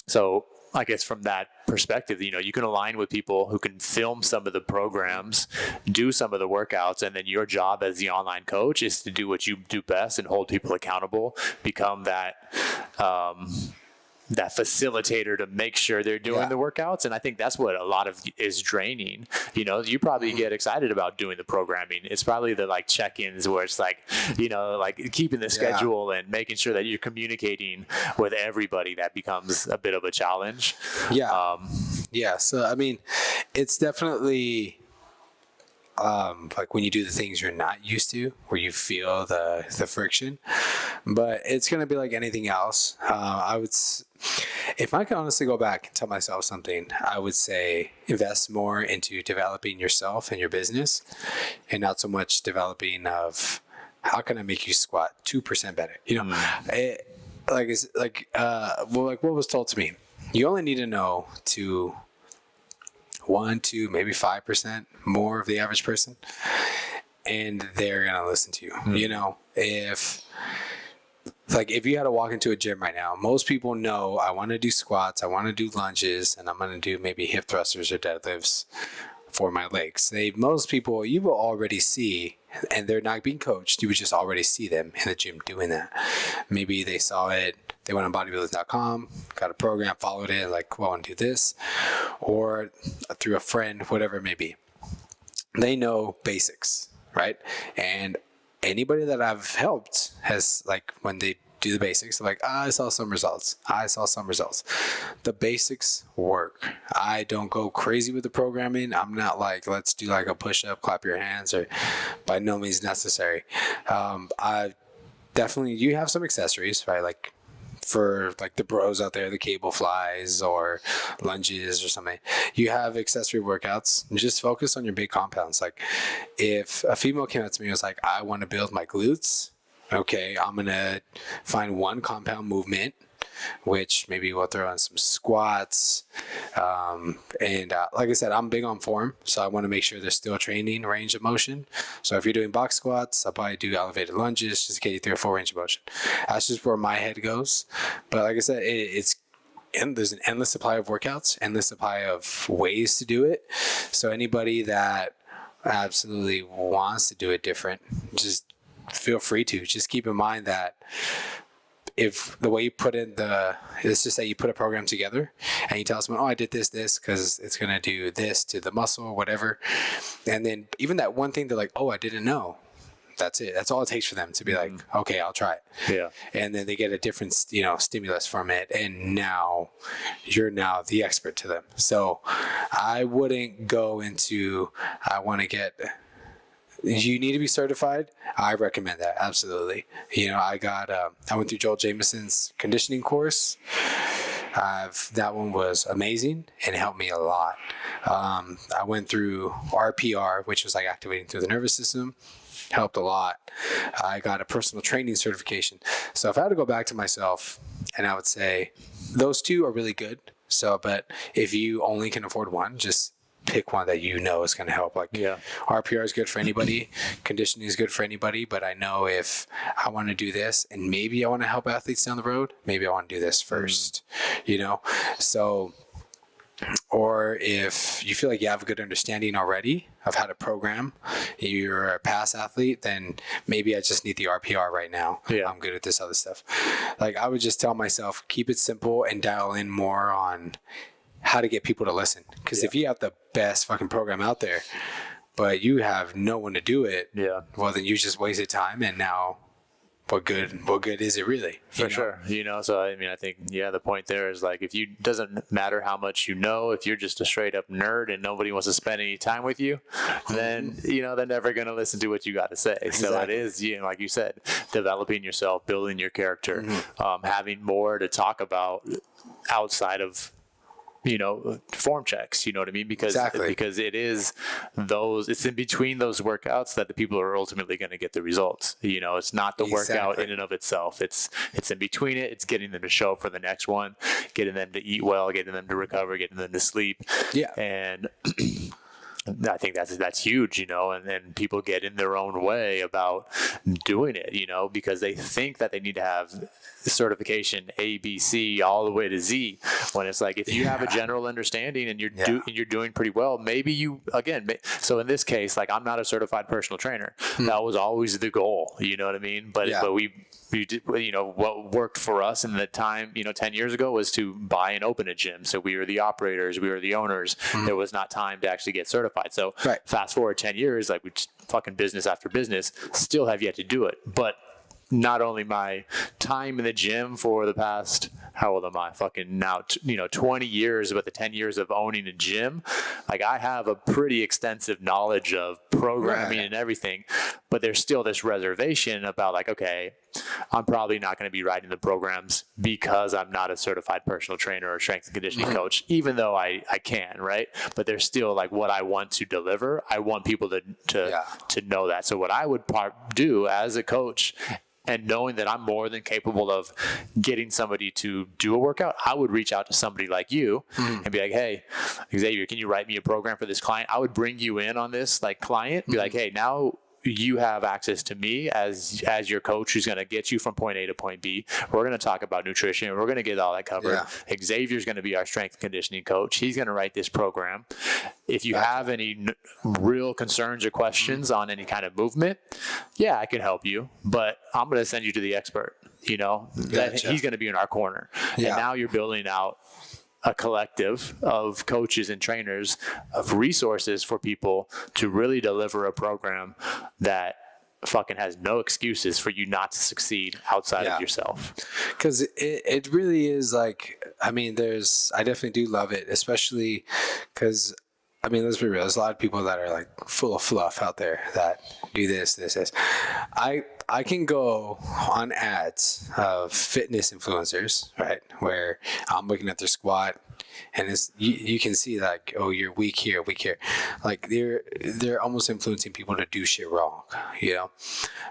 So I guess from that perspective, you can align with people who can film some of the programs, do some of the workouts, and then your job as the online coach is to do what you do best and hold people accountable, become that facilitator to make sure they're doing the workouts. And I think that's what a lot of is draining. You probably get excited about doing the programming. It's probably the like check-ins where it's like, like keeping the schedule and making sure that you're communicating with everybody. That becomes a bit of a challenge. So, it's definitely like when you do the things you're not used to, where you feel the friction, but it's going to be like anything else. If I could honestly go back and tell myself something, I would say invest more into developing yourself and your business, and not so much developing of how can I make you squat 2% better. What was told to me, you only need to know to 1, 2, maybe 5% more of the average person, and they're gonna listen to you. If you had to walk into a gym right now, most people know I want to do squats, I want to do lunges, and I'm going to do maybe hip thrusters or deadlifts for my legs. Most people you will already see, and they're not being coached. You would just already see them in the gym doing that. Maybe they saw it. They went on bodybuilders.com, got a program, followed it, like, well, I want to do this, or through a friend, whatever it may be. They know basics, right? And anybody that I've helped has, like, when they do the basics, like, I saw some results. The basics work. I don't go crazy with the programming. I'm not like, let's do like a push-up, clap your hands, or by no means necessary. I definitely, you have some accessories, right? Like, for like the bros out there, the cable flies or lunges or something, you have accessory workouts, and just focus on your big compounds. Like, if a female came up to me and was like, I want to build my glutes, okay, I'm gonna find one compound movement, which maybe we'll throw in some squats, and like I said, I'm big on form, so I want to make sure they're still training range of motion. So if you're doing box squats, I'll probably do elevated lunges just to get you through a full range of motion. That's just where my head goes. But like I said, there's an endless supply of workouts, endless supply of ways to do it. So anybody that absolutely wants to do it different, just feel free to. Just keep in mind that if the way you put in let's just say you put a program together and you tell someone, oh, I did this because it's going to do this to the muscle or whatever. And then even that one thing, they're like, oh, I didn't know. That's it. That's all it takes for them to be like, okay, I'll try it. Yeah. And then they get a different, stimulus from it. And now you're now the expert to them. So I wouldn't go into, you need to be certified. I recommend that. Absolutely. I went through Joel Jamison's conditioning course. That one was amazing and helped me a lot. I went through RPR, which was like activating through the nervous system. Helped a lot. I got a personal training certification. So if I had to go back to myself, and I would say those two are really good. So, but if you only can afford one, just pick one that is going to help. Like, RPR is good for anybody. Conditioning is good for anybody. But I know if I want to do this and maybe I want to help athletes down the road, maybe I want to do this first, So, or if you feel like you have a good understanding already of how to program, you're a past athlete, then maybe I just need the RPR right now. Yeah. I'm good at this other stuff. Like, I would just tell myself, keep it simple and dial in more on how to get people to listen. Because if you have the best fucking program out there, but you have no one to do it, well, then you just wasted time. And now what good is it really? For sure. So I think, the point there is, like, if you, doesn't matter how much if you're just a straight up nerd and nobody wants to spend any time with you, then, they're never going to listen to what you got to say. Exactly. So it is, like you said, developing yourself, building your character, having more to talk about outside of, form checks, you know what I mean? Because it's in between those workouts that the people are ultimately going to get the results. It's not the workout in and of itself. It's in between it. It's getting them to show up for the next one, getting them to eat well, getting them to recover, getting them to sleep. Yeah. And I think that's huge, and then people get in their own way about doing it, because they think that they need to have certification A, B, C, all the way to Z, when it's like, if you have a general understanding and you're doing pretty well, maybe you, again, so in this case, like, I'm not a certified personal trainer. That was always the goal, you know what I mean? But we did, what worked for us in the time, 10 years ago was to buy and open a gym. So we were the operators, we were the owners. There was not time to actually get certified. So fast forward 10 years, like, we just fucking business after business, still have yet to do it. But not only my time in the gym for the past, how old am I? Fucking now, 20 years, but the 10 years of owning a gym, like, I have a pretty extensive knowledge of programming and everything, but there's still this reservation about, like, okay, I'm probably not going to be writing the programs because I'm not a certified personal trainer or strength and conditioning coach, even though I can, right? But there's still, like, what I want to deliver. I want people to know that. So what I would do as a coach, and knowing that I'm more than capable of getting somebody to do a workout, I would reach out to somebody like you and be like, hey, Xavier, can you write me a program for this client? I would bring you in on this, like, client, be like, hey, now you have access to me as your coach who's going to get you from point A to point B. We're going to talk about nutrition. We're going to get all that covered. Yeah. Xavier's going to be our strength and conditioning coach. He's going to write this program. If you have any real concerns or questions on any kind of movement, yeah, I can help you, but I'm going to send you to the expert, you know, that he's going to be in our corner. Yeah. And now you're building out a collective of coaches and trainers of resources for people to really deliver a program that fucking has no excuses for you not to succeed outside of yourself. Because it really is like, I mean, I definitely do love it, especially because, I mean, let's be real. There's a lot of people that are like full of fluff out there that do this. I can go on ads of fitness influencers, right? Where I'm looking at their squat and you can see like, oh, you're weak here. Like they're almost influencing people to do shit wrong, you know?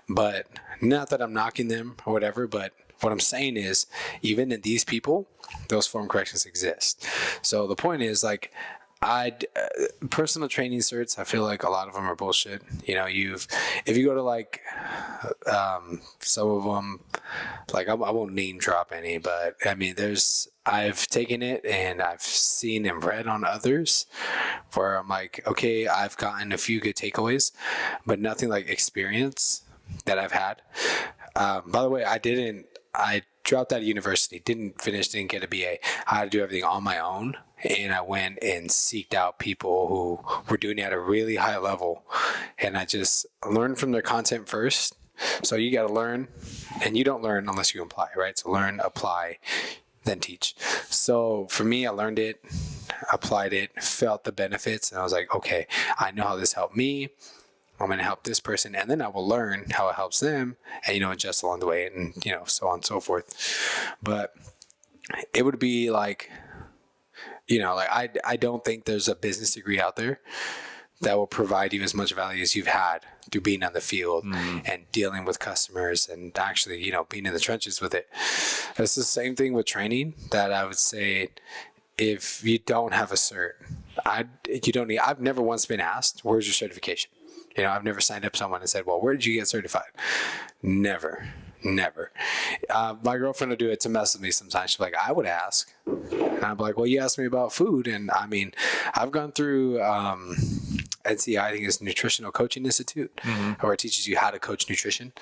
But not that I'm knocking them or whatever, but what I'm saying is even in these people, those form corrections exist. So the point is like, personal training certs, I feel like a lot of them are bullshit. You know, if you go to like some of them, like I won't name drop any, but I mean, I've taken it and I've seen and read on others where I'm like, okay, I've gotten a few good takeaways, but nothing like experience that I've had. By the way, I dropped out of university, didn't get a BA. I had to do everything on my own. And I went and seeked out people who were doing it at a really high level. And I just learned from their content first. So you got to learn, and you don't learn unless you apply, right? So learn, apply, then teach. So for me, I learned it, applied it, felt the benefits. And I was like, okay, I know how this helped me. I'm going to help this person. And then I will learn how it helps them and, you know, adjust along the way and, you know, so on and so forth. But it would be like, you know, like I don't think there's a business degree out there that will provide you as much value as you've had through being on the field and dealing with customers and actually, you know, being in the trenches with it. It's the same thing with training that I would say if you don't have a cert, I've never once been asked, where's your certification? You know, I've never signed up someone and said, well, where did you get certified? Never. My girlfriend will do it to mess with me sometimes. She's like, I would ask. And I'm like, well, you asked me about food. And I mean, I've gone through NCI, I think it's Nutritional Coaching Institute, where it teaches you how to coach nutrition.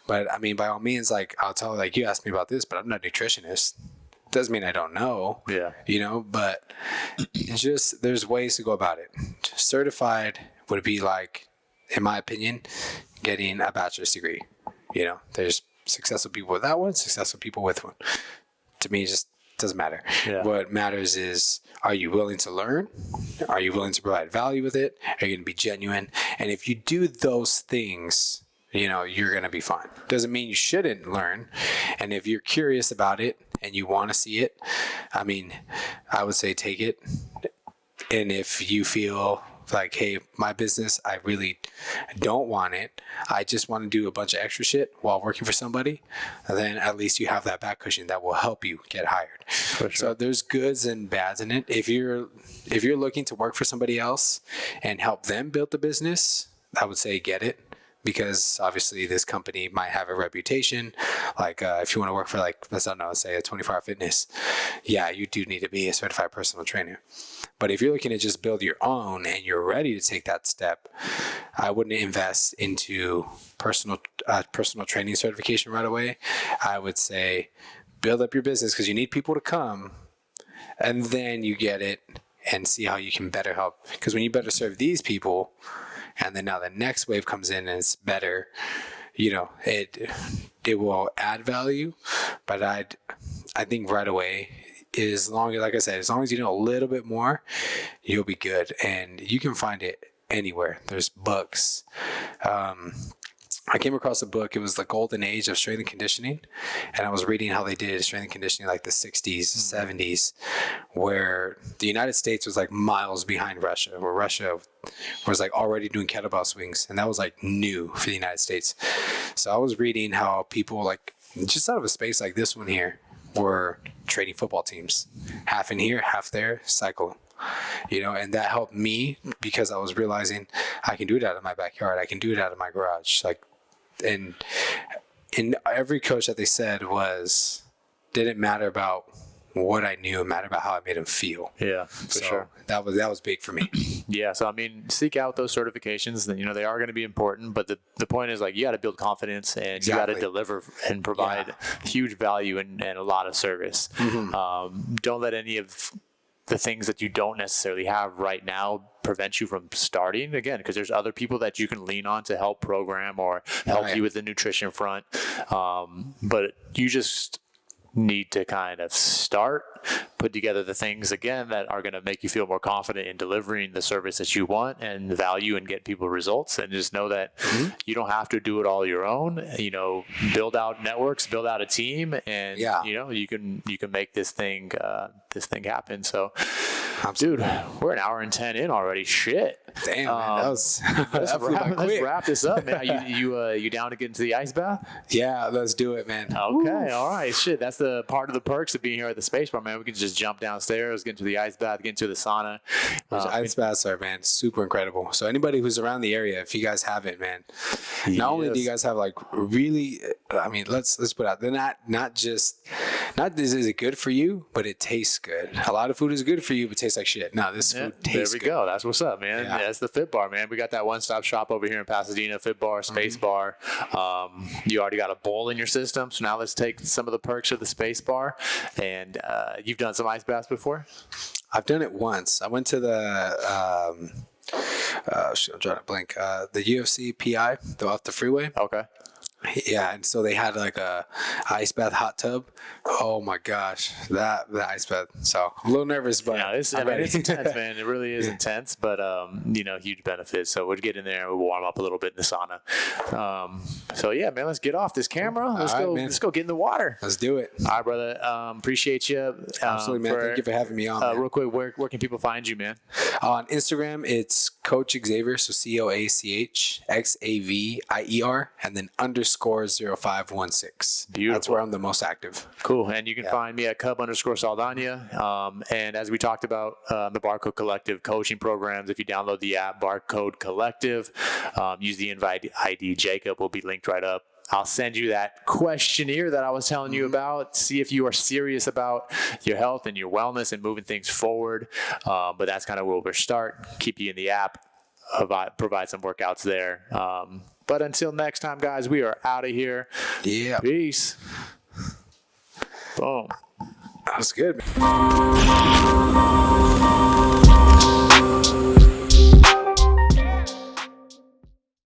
But I mean, by all means, like, I'll tell her, like, you asked me about this, but I'm not a nutritionist. Doesn't mean I don't know. Yeah. You know, but it's just, there's ways to go about it. Certified would be like, in my opinion, getting a bachelor's degree. You know, there's successful people with that one, successful people with one. To me, it just doesn't matter. Yeah. What matters is, are you willing to learn? Are you willing to provide value with it? Are you going to be genuine? And if you do those things, you know, you're going to be fine. Doesn't mean you shouldn't learn. And if you're curious about it and you want to see it, I mean, I would say take it. And if you feel like, hey, my business, I really don't want it, I just want to do a bunch of extra shit while working for somebody, then at least you have that back cushion that will help you get hired. For sure. So there's goods and bads in it. If you're looking to work for somebody else and help them build the business, I would say get it. Because obviously this company might have a reputation. Like if you want to work for, like, let's not know, say a 24-hour fitness, yeah, you do need to be a certified personal trainer. But if you're looking to just build your own and you're ready to take that step, I wouldn't invest into personal training certification right away. I would say build up your business because you need people to come, and then you get it and see how you can better help. Because when you better serve these people, and then now the next wave comes in and it's better, you know, it will add value. But I think right away, as long as, like I said, as long as you know a little bit more, you'll be good. And you can find it anywhere. There's books. I came across a book. It was the golden age of strength and conditioning. And I was reading how they did strength and conditioning like the 60s, 70s, where the United States was like miles behind Russia, where Russia was like already doing kettlebell swings. And that was like new for the United States. So I was reading how people like just out of a space like this one here were training football teams. Half in here, half there, cycling. and that helped me because I was realizing I can do it out of my backyard. I can do it out of my garage. And every coach that they said didn't matter about what I knew, it mattered about how I made them feel. Yeah, for sure. That was big for me. Yeah, so I mean, seek out those certifications. They are going to be important, but the point is, you got to build confidence, and you got to deliver and provide huge value and a lot of service. Don't let any of the things that you don't necessarily have right now prevent you from starting again, because there's other people that you can lean on to help program or help you with the nutrition front. But you just need to kind of start, put together the things again that are going to make you feel more confident in delivering the service that you want and value and get people results. And just know that you don't have to do it all your own. Build out networks, build out a team, and you can make this thing happen. So, dude, we're an hour and 10 in already. Shit. Damn, man, let's wrap this up, man. You down to get into the ice bath? Yeah, let's do it, man. Okay, all right. Shit, that's the part of the perks of being here at the Space Bar, man. We can just jump downstairs, get into the ice bath, get into the sauna. Ice baths are, man, super incredible. So anybody who's around the area, if you guys haven't, man, not only do you guys have really, I mean, let's put out, they're not this is it good for you, but it tastes good. A lot of food is good for you, but tastes like shit. No, this food tastes good. There we go. That's what's up, man. Yeah, that's the Fit Bar, man. We got that one-stop shop over here in Pasadena, Fit Bar, Space Bar. You already got a bowl in your system, so now let's take some of the perks of the Space Bar. And you've done some ice baths before? I've done it once. I went to the I'm trying to blink. The UFC PI, off the freeway. Okay. Yeah, and so they had a ice bath hot tub. Oh my gosh, the ice bath. So I'm a little nervous, but it's intense, man. It really is intense, but huge benefits. So we'll get in there and we'll warm up a little bit in the sauna. So yeah, man, let's get off this camera. Let's go get in the water. Let's do it. All right, brother. Appreciate you. Absolutely, man. Thank you for having me on. Real quick, where can people find you, man? On Instagram, it's Coach Xavier, so CoachXavier, and then _0516. Beautiful. That's where I'm the most active. Cool. And you can find me at Cub_Saldana. And as we talked about, the Barcode Collective coaching programs, if you download the app Barcode Collective, use the invite ID Jacob, will be linked right up. I'll send you that questionnaire that I was telling you about. See if you are serious about your health and your wellness and moving things forward. But that's kind of where we'll start. Keep you in the app. Provide some workouts there. But until next time, guys, we are out of here. Yeah. Peace. Boom. That was good, man.